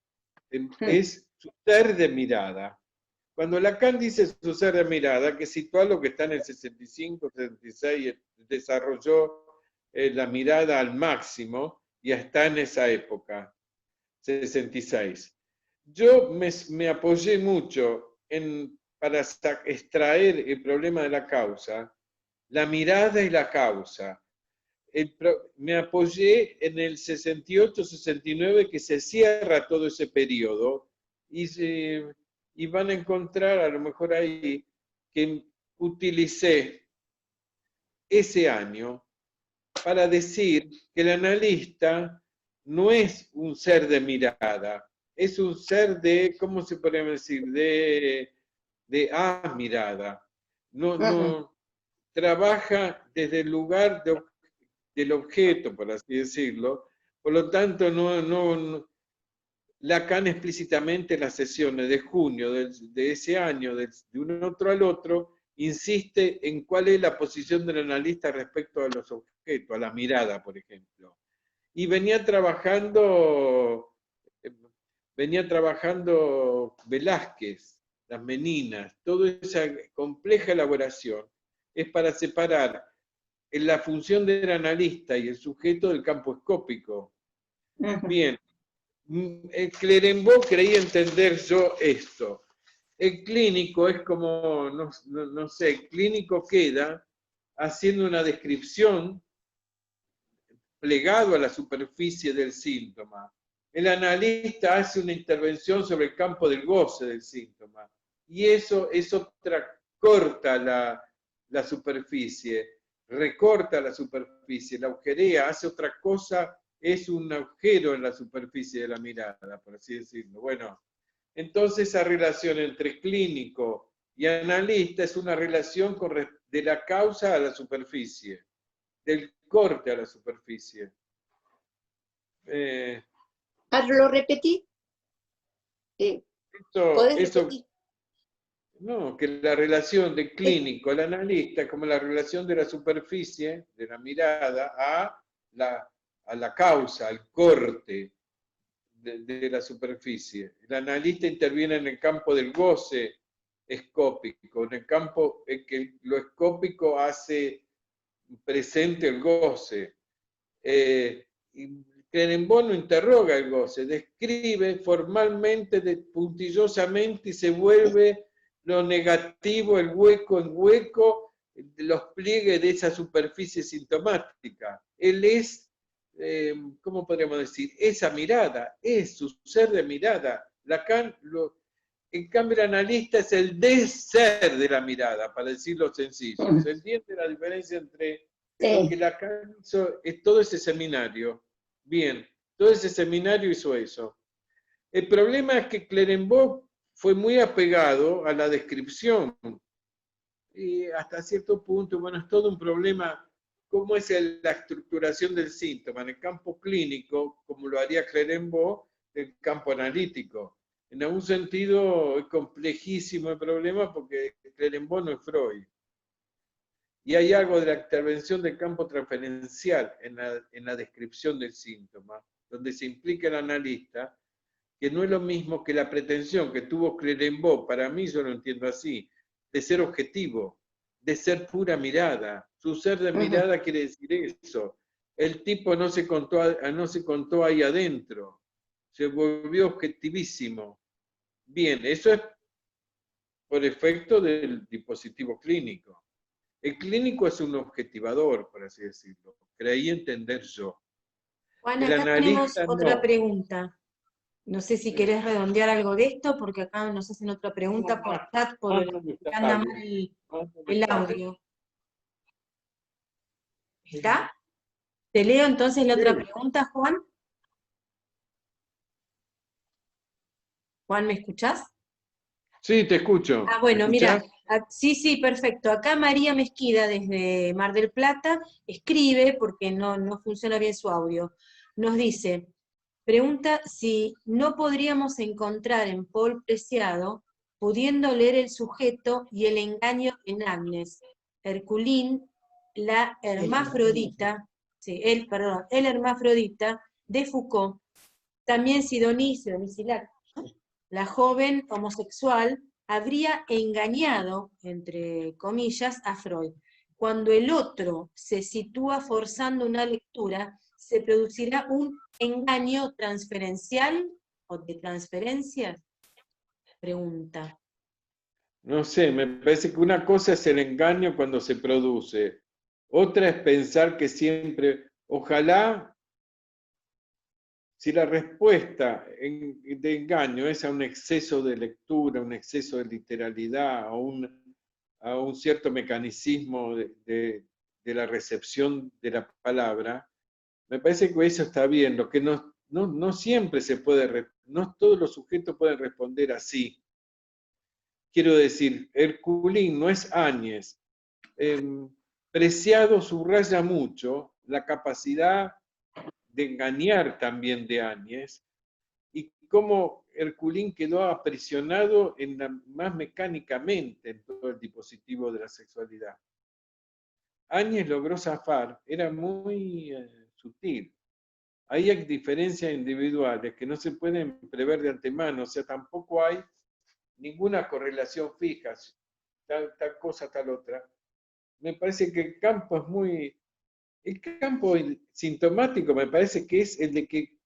Es su ser de mirada. Cuando Lacan dice su ser de mirada, que sitúa lo que está en el 65, 66, desarrolló la mirada al máximo y está en esa época, 66. Yo me apoyé mucho para extraer el problema de la causa, la mirada y la causa. Me apoyé en el 68-69 que se cierra todo ese periodo y van a encontrar a lo mejor ahí que utilicé ese año para decir que el analista no es un ser de mirada, es un ser de, ¿cómo se podría decir? De mirada. No trabaja desde el lugar del objeto, por así decirlo. Por lo tanto, Lacan explícitamente en las sesiones de junio de ese año, de un otro al otro, insiste en cuál es la posición del analista respecto a los objetos, a la mirada, por ejemplo. Y venía trabajando Velázquez, las meninas, toda esa compleja elaboración es para separar la función del analista y el sujeto del campo escópico. Bien, Clérenbault creía entender yo esto. El clínico es como, no sé, el clínico queda haciendo una descripción plegado a la superficie del síntoma. El analista hace una intervención sobre el campo del goce del síntoma. Y eso corta la superficie, recorta la superficie, la agujerea, hace otra cosa, es un agujero en la superficie de la mirada, por así decirlo. Bueno, entonces esa relación entre clínico y analista es una relación de la causa a la superficie, del corte a la superficie. ¿Lo repetí? ¿Podés repetir? No, que la relación del clínico al analista es como la relación de la superficie, de la mirada, a la causa, al corte de la superficie. El analista interviene en el campo del goce escópico, en el campo en que lo escópico hace presente el goce. Clérenbault no interroga el goce, describe formalmente, puntillosamente, y se vuelve lo negativo, el hueco en hueco, los pliegues de esa superficie sintomática. Él es, ¿cómo podríamos decir? Esa mirada, es su ser de mirada. Lacan, en cambio, el analista es el ser de la mirada, para decirlo sencillo. ¿Se entiende la diferencia entre lo que Lacan hizo? Es todo ese seminario. Bien, todo ese seminario hizo eso. El problema es que Clérenbault fue muy apegado a la descripción. Y hasta cierto punto, bueno, es todo un problema, cómo es la estructuración del síntoma en el campo clínico, como lo haría Clérenbault, el campo analítico. En algún sentido es complejísimo el problema porque Clérenbault no es Freud. Y hay algo de la intervención del campo transferencial en la descripción del síntoma, donde se implica el analista, que no es lo mismo que la pretensión que tuvo Clérenbault, para mí yo lo entiendo así, de ser objetivo, de ser pura mirada. Su ser de mirada quiere decir eso. El tipo no se contó ahí adentro, se volvió objetivísimo. Bien, eso es por efecto del dispositivo clínico. El clínico es un objetivador, por así decirlo. Creí entender yo. Juan, El acá tenemos analista otra no. pregunta. No sé si querés redondear algo de esto, porque acá nos hacen otra pregunta por chat, porque anda mal el audio. ¿Está? Te leo entonces la otra pregunta, Juan. Juan, ¿me escuchás? Sí, te escucho. Ah, bueno, ¿Me mira, escuchás? sí, perfecto. Acá María Mezquida, desde Mar del Plata, escribe, porque no funciona bien su audio, nos dice, pregunta si no podríamos encontrar en Paul Preciado, pudiendo leer el sujeto y el engaño en Agnes, Herculín, la hermafrodita, el hermafrodita de Foucault, también Sidoní Silac, la joven homosexual, habría engañado, entre comillas, a Freud. Cuando el otro se sitúa forzando una lectura, se producirá un engaño transferencial o de transferencias. Pregunta. No sé, me parece que una cosa es el engaño cuando se produce. Otra es pensar que siempre, ojalá, si la respuesta de engaño es a un exceso de lectura, un exceso de literalidad, a un cierto mecanicismo de la recepción de la palabra, me parece que eso está bien. Lo que no siempre se puede, no todos los sujetos pueden responder así. Quiero decir, Herculín no es Áñez. Preciado subraya mucho la capacidad de engañar también de Áñez y cómo Herculín quedó aprisionado más mecánicamente en todo el dispositivo de la sexualidad. Áñez logró zafar, era muy sutil. Ahí hay diferencias individuales que no se pueden prever de antemano, o sea, tampoco hay ninguna correlación fija, tal cosa, tal otra. Me parece que el campo es muy... El campo sintomático me parece que es el de que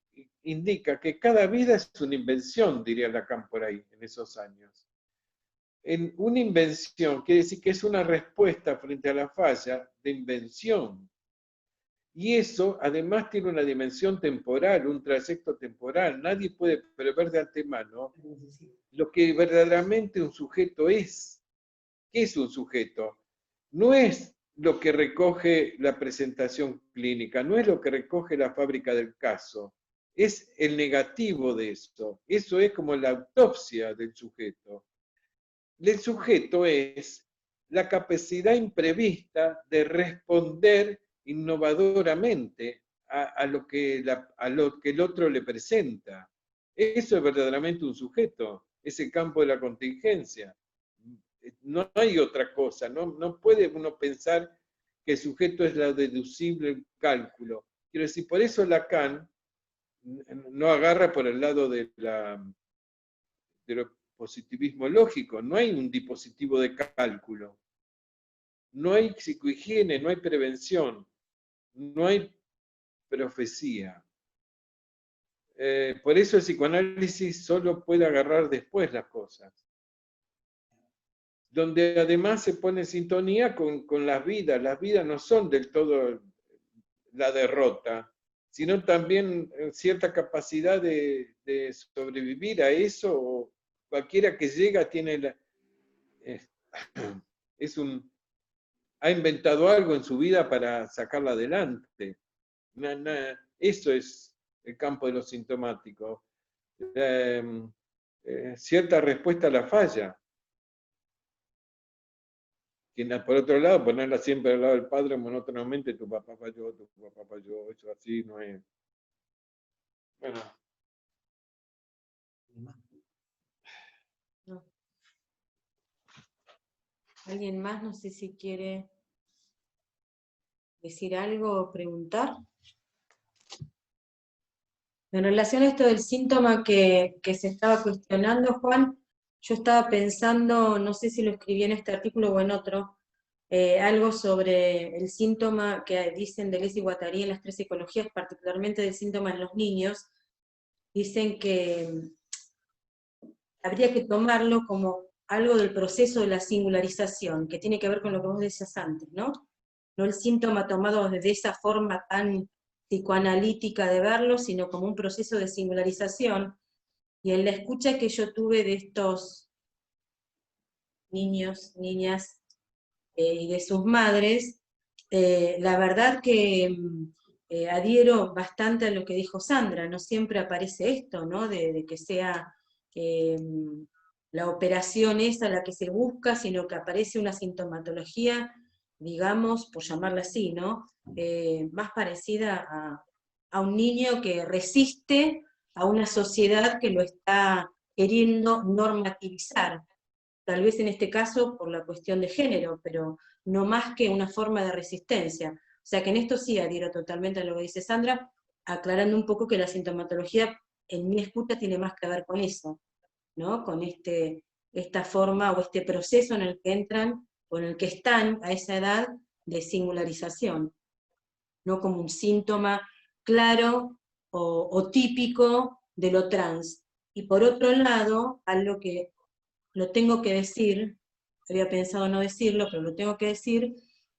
indica que cada vida es una invención, diría Lacan por ahí, en esos años. En una invención quiere decir que es una respuesta frente a la falla de invención. Y eso además tiene una dimensión temporal, un trayecto temporal. Nadie puede prever de antemano lo que verdaderamente un sujeto es. ¿Qué es un sujeto? No es lo que recoge la presentación clínica, no es lo que recoge la fábrica del caso, es el negativo de esto. Eso es como la autopsia del sujeto. El sujeto es la capacidad imprevista de responder innovadoramente a lo que el otro le presenta. Eso es verdaderamente un sujeto, es el campo de la contingencia. No hay otra cosa, no puede uno pensar que el sujeto es la deducible, el cálculo. Quiero decir, por eso Lacan no agarra por el lado de lo positivismo lógico, no hay un dispositivo de cálculo, no hay psicohigiene, no hay prevención, no hay profecía. Por eso el psicoanálisis solo puede agarrar después las cosas, donde además se pone en sintonía con las vidas. Las vidas no son del todo la derrota, sino también cierta capacidad de sobrevivir a eso. Cualquiera que llega tiene ha inventado algo en su vida para sacarla adelante. Eso es el campo de lo sintomático. Cierta respuesta a la falla. Por otro lado, ponerla siempre al lado del padre monótonamente, tu papá falló, eso así no es. Bueno. No. ¿Alguien más? No sé si quiere decir algo o preguntar. En relación a esto del síntoma que se estaba cuestionando, Juan, yo estaba pensando, no sé si lo escribí en este artículo o en otro, algo sobre el síntoma que dicen Deleuze y Guattari en las 3 psicologías, particularmente del síntoma en los niños. Dicen que habría que tomarlo como algo del proceso de la singularización, que tiene que ver con lo que vos decías antes, ¿no? No el síntoma tomado de esa forma tan psicoanalítica de verlo, sino como un proceso de singularización. Y en la escucha que yo tuve de estos niños, niñas y de sus madres, la verdad que adhiero bastante a lo que dijo Sandra, no siempre aparece esto, ¿no? De que sea la operación esa la que se busca, sino que aparece una sintomatología, digamos, por llamarla así, ¿no? Más parecida a un niño que resiste a una sociedad que lo está queriendo normativizar. Tal vez en este caso por la cuestión de género, pero no más que una forma de resistencia. O sea que en esto sí adhiero totalmente a lo que dice Sandra, aclarando un poco que la sintomatología en mi escucha tiene más que ver con eso, ¿no? Con esta forma o este proceso en el que entran o en el que están a esa edad de singularización, no como un síntoma claro o típico de lo trans. Y por otro lado, algo que lo tengo que decir, había pensado no decirlo, pero lo tengo que decir,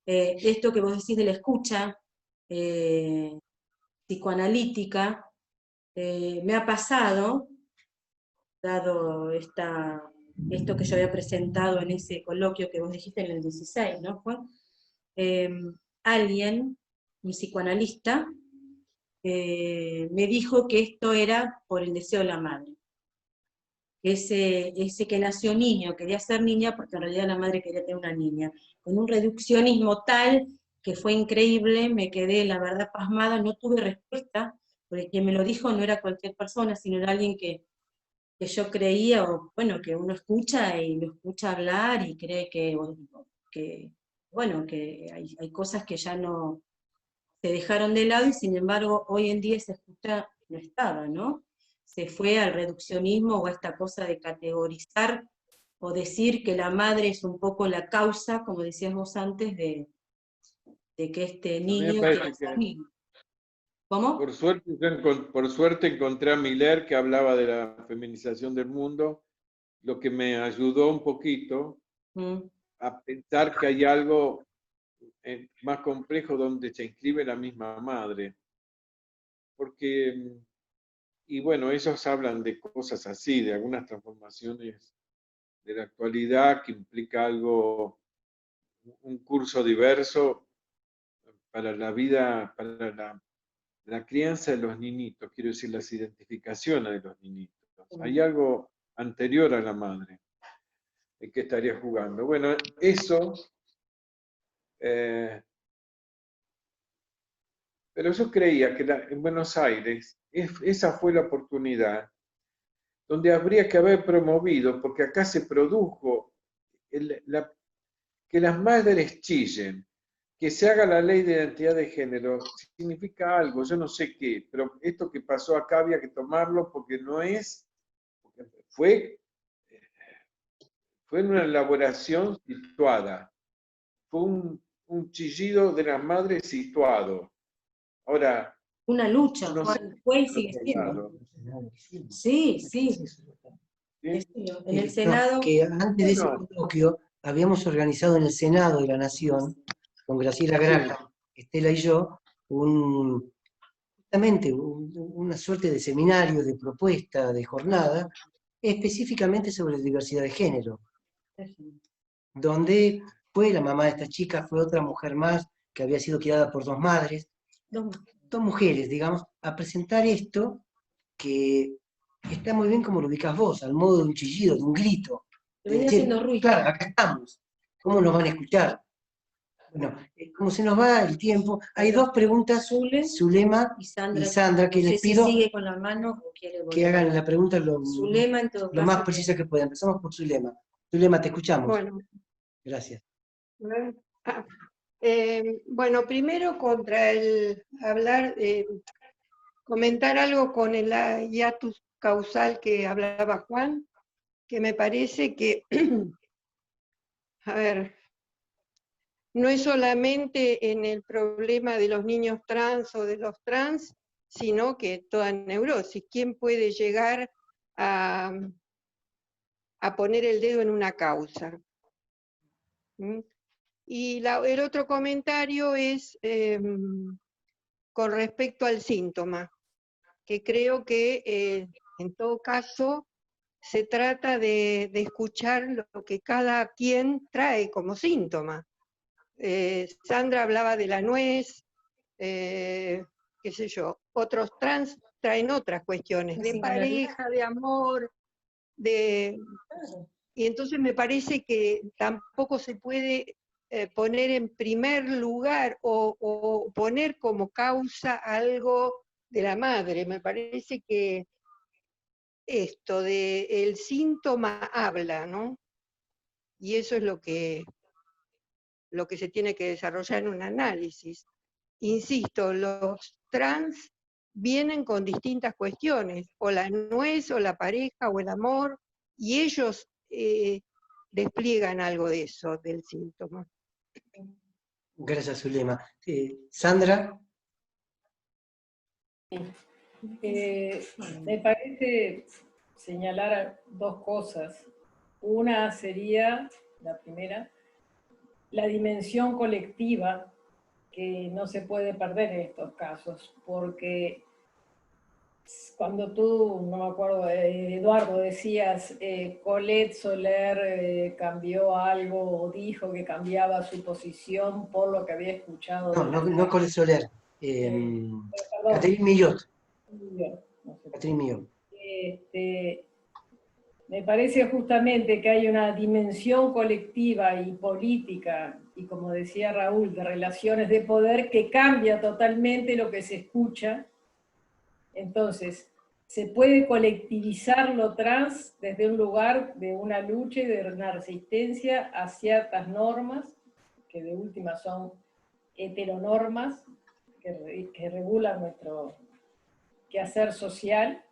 esto que vos decís de la escucha psicoanalítica, me ha pasado, dado esto que yo había presentado en ese coloquio que vos dijiste en el 16, ¿no, Juan? Alguien, un psicoanalista, me dijo que esto era por el deseo de la madre. Ese que nació niño, quería ser niña porque en realidad la madre quería tener una niña, con un reduccionismo tal que fue increíble, me quedé la verdad pasmada, no tuve respuesta, porque quien me lo dijo no era cualquier persona, sino era alguien que yo creía, o bueno, que uno escucha y lo escucha hablar y cree bueno, que hay cosas que ya no se dejaron de lado y sin embargo hoy en día esa escucha no estaba, ¿no? Se fue al reduccionismo o a esta cosa de categorizar o decir que la madre es un poco la causa, como decías vos antes, de que este A mí me niño parece quiera ser que, niño. ¿Cómo? por suerte encontré a Miller que hablaba de la feminización del mundo, lo que me ayudó un poquito a pensar que hay algo más complejo donde se inscribe la misma madre. Porque, y bueno, ellos hablan de cosas así, de algunas transformaciones de la actualidad que implica algo, un curso diverso para la vida, para la crianza de los niñitos, quiero decir, las identificaciones de los niñitos. Hay algo anterior a la madre en que estaría jugando. Bueno, eso, pero yo creía que en Buenos Aires esa fue la oportunidad donde habría que haber promovido, porque acá se produjo que las madres chillen, que se haga la ley de identidad de género, significa algo, yo no sé qué, pero esto que pasó acá había que tomarlo porque no es, fue una elaboración situada, fue un chillido de las madres situado. Ahora, una lucha, no sé, fue y sigue siendo. Sí, sí. En el Senado. Que antes de ese coloquio habíamos organizado en el Senado de la Nación, con Graciela Grana, Estela y yo, justamente una suerte de seminario, de propuesta, de jornada, específicamente sobre diversidad de género, donde fue la mamá de esta chica, fue otra mujer más que había sido criada por dos madres, dos mujeres, digamos, a presentar esto que está muy bien como lo ubicás vos, al modo de un chillido, de un grito. Que venía haciendo ruido. Claro, acá estamos. ¿Cómo nos van a escuchar? Bueno, como se nos va el tiempo, hay dos preguntas, Zulema y Sandra, que les pido si sigue con la mano o quiere que hagan la pregunta lo más precisa que puedan. Empezamos por Zulema. Zulema, te escuchamos. Bueno. Gracias. Bueno, primero contra el hablar, comentar algo con el hiatus causal que hablaba Juan, que me parece que, a ver, no es solamente en el problema de los niños trans o de los trans, sino que toda neurosis. ¿Quién puede llegar a poner el dedo en una causa? Y el otro comentario es con respecto al síntoma, que creo que en todo caso se trata de escuchar lo que cada quien trae como síntoma. Sandra hablaba de la nuez, qué sé yo, otros trans traen otras cuestiones, La de singularidad. pareja, de amor, y entonces me parece que tampoco se puede poner en primer lugar o poner como causa algo de la madre. Me parece que esto el síntoma habla, ¿no? Y eso es lo que se tiene que desarrollar en un análisis. Insisto, los trans vienen con distintas cuestiones, o la nuez, o la pareja, o el amor, y ellos despliegan algo de eso, del síntoma. Gracias, Zulema. Sandra. Me parece señalar dos cosas. Una sería, la primera, la dimensión colectiva que no se puede perder en estos casos, porque cuando tú, no me acuerdo, Eduardo, decías, Colette Soler cambió algo o dijo que cambiaba su posición por lo que había escuchado. No Colette Soler. Catherine Millot. Catherine Millot. Me parece justamente que hay una dimensión colectiva y política, y como decía Raúl, de relaciones de poder que cambia totalmente lo que se escucha. Entonces, se puede colectivizar lo trans desde un lugar de una lucha y de una resistencia a ciertas normas, que de última son heteronormas, que regulan nuestro quehacer social,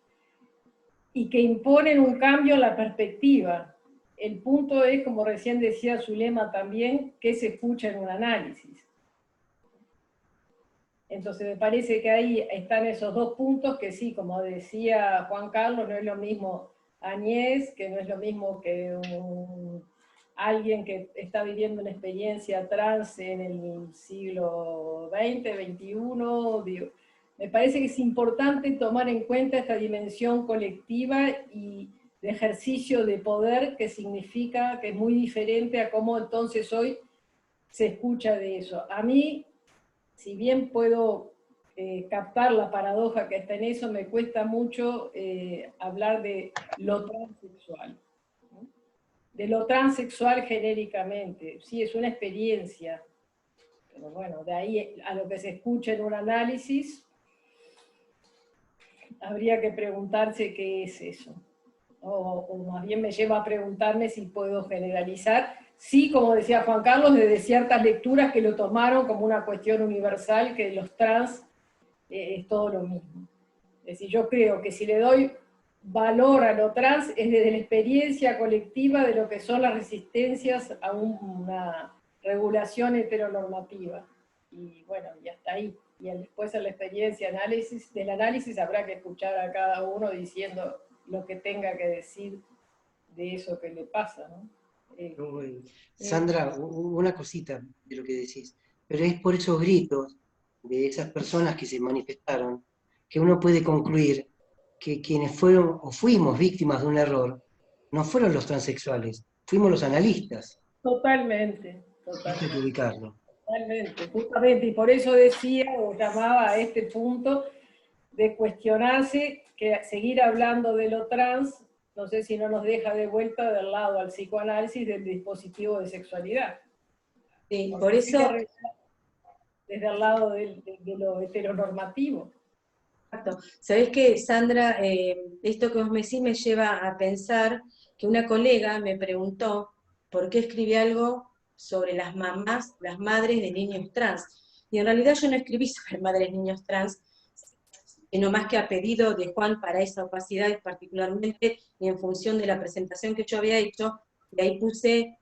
y que imponen un cambio en la perspectiva. El punto es, como recién decía Zulema también, que se escucha en un análisis. Entonces me parece que ahí están esos dos puntos que sí, como decía Juan Carlos, no es lo mismo Añez, que no es lo mismo que alguien que está viviendo una experiencia trans en el siglo XX, XXI, me parece que es importante tomar en cuenta esta dimensión colectiva y de ejercicio de poder que significa que es muy diferente a cómo entonces hoy se escucha de eso. A mí, si bien puedo captar la paradoja que está en eso, me cuesta mucho hablar de lo transexual. ¿No? De lo transexual genéricamente. Sí, es una experiencia, pero bueno, de ahí a lo que se escucha en un análisis, habría que preguntarse qué es eso. O más bien me lleva a preguntarme si puedo generalizar. Sí, como decía Juan Carlos, desde ciertas lecturas que lo tomaron como una cuestión universal, que los trans es todo lo mismo. Es decir, yo creo que si le doy valor a lo trans es desde la experiencia colectiva de lo que son las resistencias a una regulación heteronormativa. Y bueno, y hasta ahí. Y después en la experiencia del análisis habrá que escuchar a cada uno diciendo lo que tenga que decir de eso que le pasa, ¿no? Sandra, una cosita de lo que decís, pero es por esos gritos de esas personas que se manifestaron que uno puede concluir que quienes fueron o fuimos víctimas de un error no fueron los transexuales, fuimos los analistas. Totalmente. Hay que ubicarlo. Totalmente, justamente, y por eso decía o llamaba a este punto de cuestionarse que seguir hablando de lo trans, no sé si no nos deja de vuelta del lado al psicoanálisis del dispositivo de sexualidad. Sí, por eso... Desde el lado de lo heteronormativo. Exacto. ¿Sabés qué, Sandra? Esto que vos me decís me lleva a pensar que una colega me preguntó por qué escribí algo sobre las mamás, las madres de niños trans. Y en realidad yo no escribí sobre madres de niños trans, sino más que a pedido de Juan para esa opacidad particularmente, y en función de la presentación que yo había hecho, y ahí puse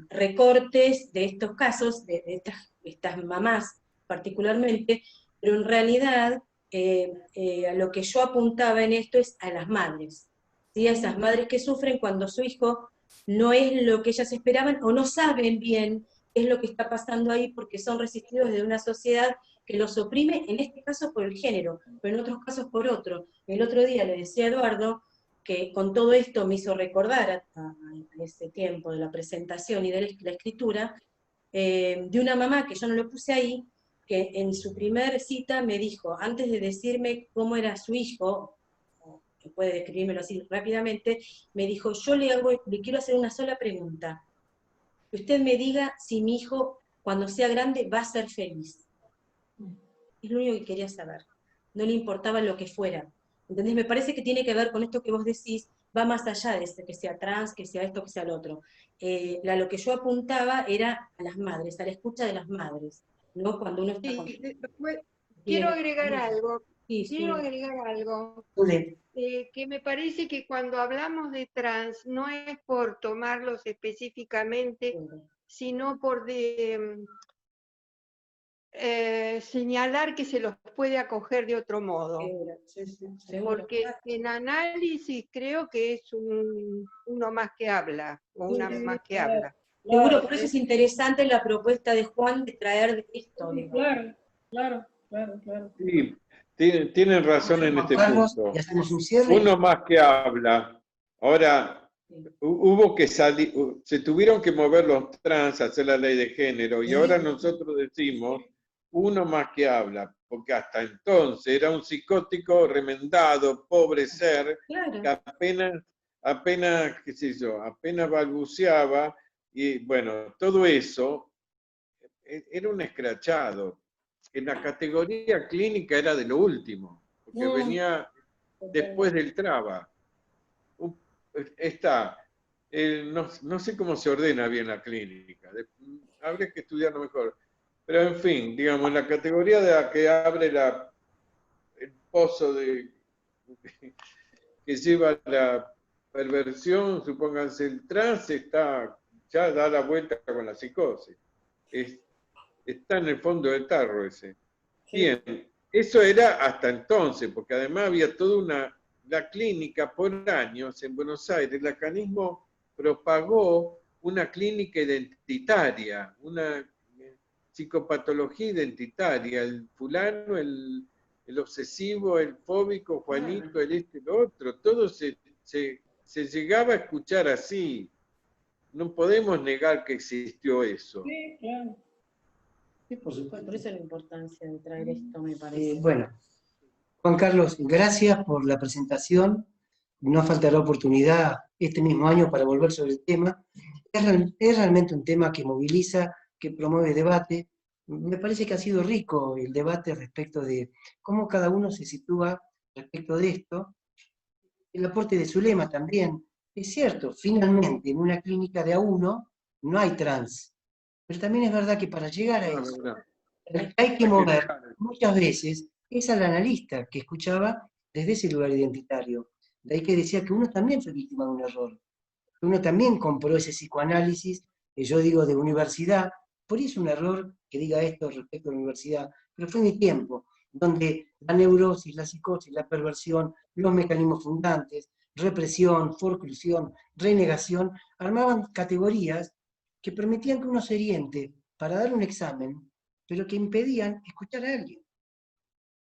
recortes de estos casos, de estas mamás particularmente, pero en realidad a lo que yo apuntaba en esto es a las madres, ¿sí? A esas madres que sufren cuando su hijo no es lo que ellas esperaban o no saben bien qué es lo que está pasando ahí porque son resistidos de una sociedad que los oprime, en este caso por el género, pero en otros casos por otro. El otro día le decía a Eduardo que con todo esto me hizo recordar a ese tiempo de la presentación y de la escritura, de una mamá, que yo no lo puse ahí, que en su primer cita me dijo, antes de decirme cómo era su hijo, que puede describírmelo así rápidamente, me dijo, yo le quiero hacer una sola pregunta. Que usted me diga si mi hijo, cuando sea grande, va a ser feliz. Es lo único que quería saber. No le importaba lo que fuera. ¿Entendés? Me parece que tiene que ver con esto que vos decís, va más allá de que sea trans, que sea esto, que sea lo otro. Lo que yo apuntaba era a las madres, a la escucha de las madres, ¿no? Cuando uno está con... Quiero agregar algo. Sí, Quiero agregar algo. Que me parece que cuando hablamos de trans no es por tomarlos específicamente, sino por señalar que se los puede acoger de otro modo. Porque en análisis creo que es uno más que habla, o una más que habla. Seguro, por eso es interesante la propuesta de Juan de traer esto. Claro. Sí, tienen razón en este Carlos, punto. y hacemos un cierre. Uno más que habla. Ahora, hubo que salir, se tuvieron que mover los trans a hacer la ley de género, y ahora nosotros decimos uno más que habla, porque hasta entonces era un psicótico remendado, pobre ser, que apenas, qué sé yo, apenas balbuceaba, y bueno, todo eso era un escrachado. En la categoría clínica era de lo último, porque venía después del traba. No sé cómo se ordena bien la clínica, habría que estudiarlo mejor. Pero en fin, digamos, en la categoría de la que abre el pozo que lleva la perversión, supónganse el trans, ya da la vuelta con la psicosis. Está en el fondo del tarro ese. Bien, eso era hasta entonces, porque además había toda la clínica por años en Buenos Aires, el lacanismo propagó una clínica identitaria, una psicopatología identitaria, el fulano, el obsesivo, el fóbico, Juanito, el otro, todo se llegaba a escuchar así. No podemos negar que existió eso. Sí, claro. Sí, por supuesto. Por eso la importancia de traer esto, me parece. Bueno, Juan Carlos, gracias por la presentación. No faltará oportunidad este mismo año para volver sobre el tema. Es realmente un tema que moviliza, que promueve debate. Me parece que ha sido rico el debate respecto de cómo cada uno se sitúa respecto de esto. El aporte de Zulema también. Es cierto, finalmente en una clínica de A1 no hay trans. Pero también es verdad que para llegar a eso hay que mover muchas veces es al analista que escuchaba desde ese lugar identitario. De ahí que decía que uno también fue víctima de un error. Que uno también compró ese psicoanálisis, que yo digo de universidad. Por eso es un error que diga esto respecto a la universidad. Pero fue mi tiempo, donde la neurosis, la psicosis, la perversión, los mecanismos fundantes, represión, forclusión, renegación, armaban categorías que permitían que uno se oriente para dar un examen, pero que impedían escuchar a alguien.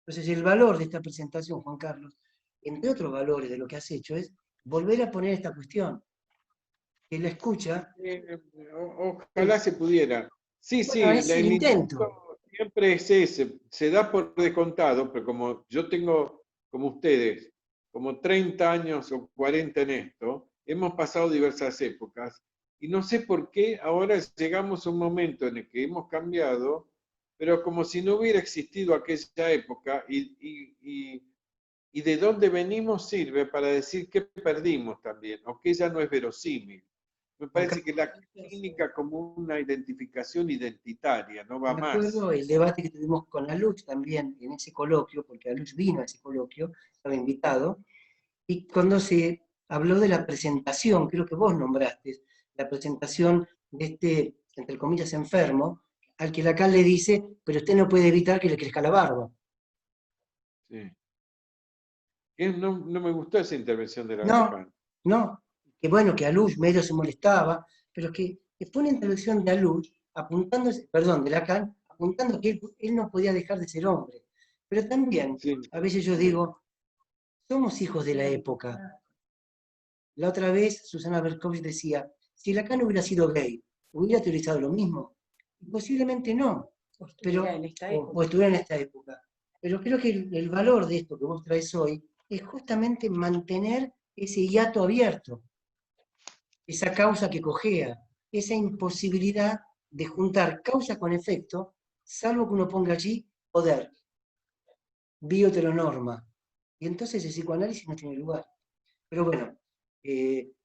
Entonces el valor de esta presentación, Juan Carlos, entre otros valores de lo que has hecho, es volver a poner esta cuestión, que la escucha... Ojalá se pudiera. Sí, bueno, es el intento. Siempre es ese, se da por descontado, pero como yo tengo, como ustedes, como 30 años o 40 en esto, hemos pasado diversas épocas, y no sé por qué ahora llegamos a un momento en el que hemos cambiado, pero como si no hubiera existido aquella época, y de dónde venimos sirve para decir qué perdimos también, o que ya no es verosímil. Me parece que la clínica como una identificación identitaria, no va más. Recuerdo el debate que tuvimos con Aluch también en ese coloquio, porque Aluch vino a ese coloquio, estaba invitado, y cuando se habló de la presentación, creo que vos nombraste, la presentación de este, entre comillas, enfermo, al que Lacan le dice, pero usted no puede evitar que le crezca la barba. Sí. No me gustó esa intervención de Lacan. No, que bueno, que Aluch medio se molestaba, pero que fue una intervención de Aluch, de Lacan, apuntando que él no podía dejar de ser hombre. Pero también, a veces yo digo, somos hijos de la época. La otra vez, Susana Berkovich decía, si Lacan hubiera sido gay, ¿hubiera teorizado lo mismo? Posiblemente no. pero, estuviera en esta época. o estuviera en esta época. Pero creo que el valor de esto que vos traes hoy es justamente mantener ese hiato abierto, esa causa que cojea, esa imposibilidad de juntar causa con efecto, salvo que uno ponga allí poder, bioheteronorma. Y entonces el psicoanálisis no tiene lugar. Pero bueno,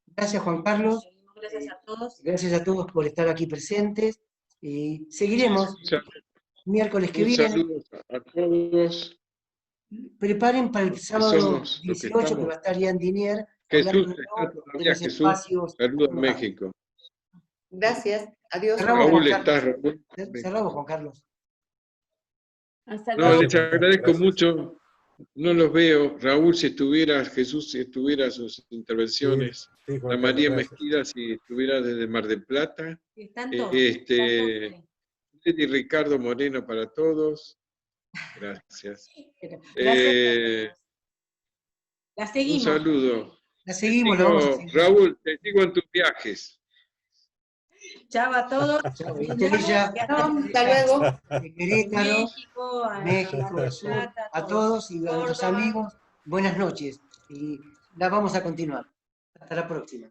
gracias Juan Carlos. Gracias a todos. Gracias a todos por estar aquí presentes. Y seguiremos miércoles que Un viene. saludo a todos. Preparen para el Que sábado somos lo que 18 que estamos. va a estar Ian Dinier Jesús, hablando de está los todavía Jesús. espacios. Saludos a México. Gracias. Adiós. Cerramos, Raúl, Juan estás. Carlos. Cerramos, Juan Carlos. Hasta No, luego. les agradezco Gracias. mucho. No los veo. Raúl, si estuviera, Jesús, si estuviera sus intervenciones. Sí, Juan La Carlos, María gracias. Mezquida, si estuviera desde Mar del Plata. Están todos. Lady Ricardo Moreno para todos. Gracias. Gracias. La Un seguimos. saludo. La seguimos, la vamos a seguir. Raúl, te sigo en tus viajes. Chao a todos. Chao, Estrella, Hasta luego. de Querétaro, México, a México, Mar del al sur, Plata, a todos y a nuestros Córdoba. amigos, buenas noches. Y la vamos a continuar. Hasta la próxima.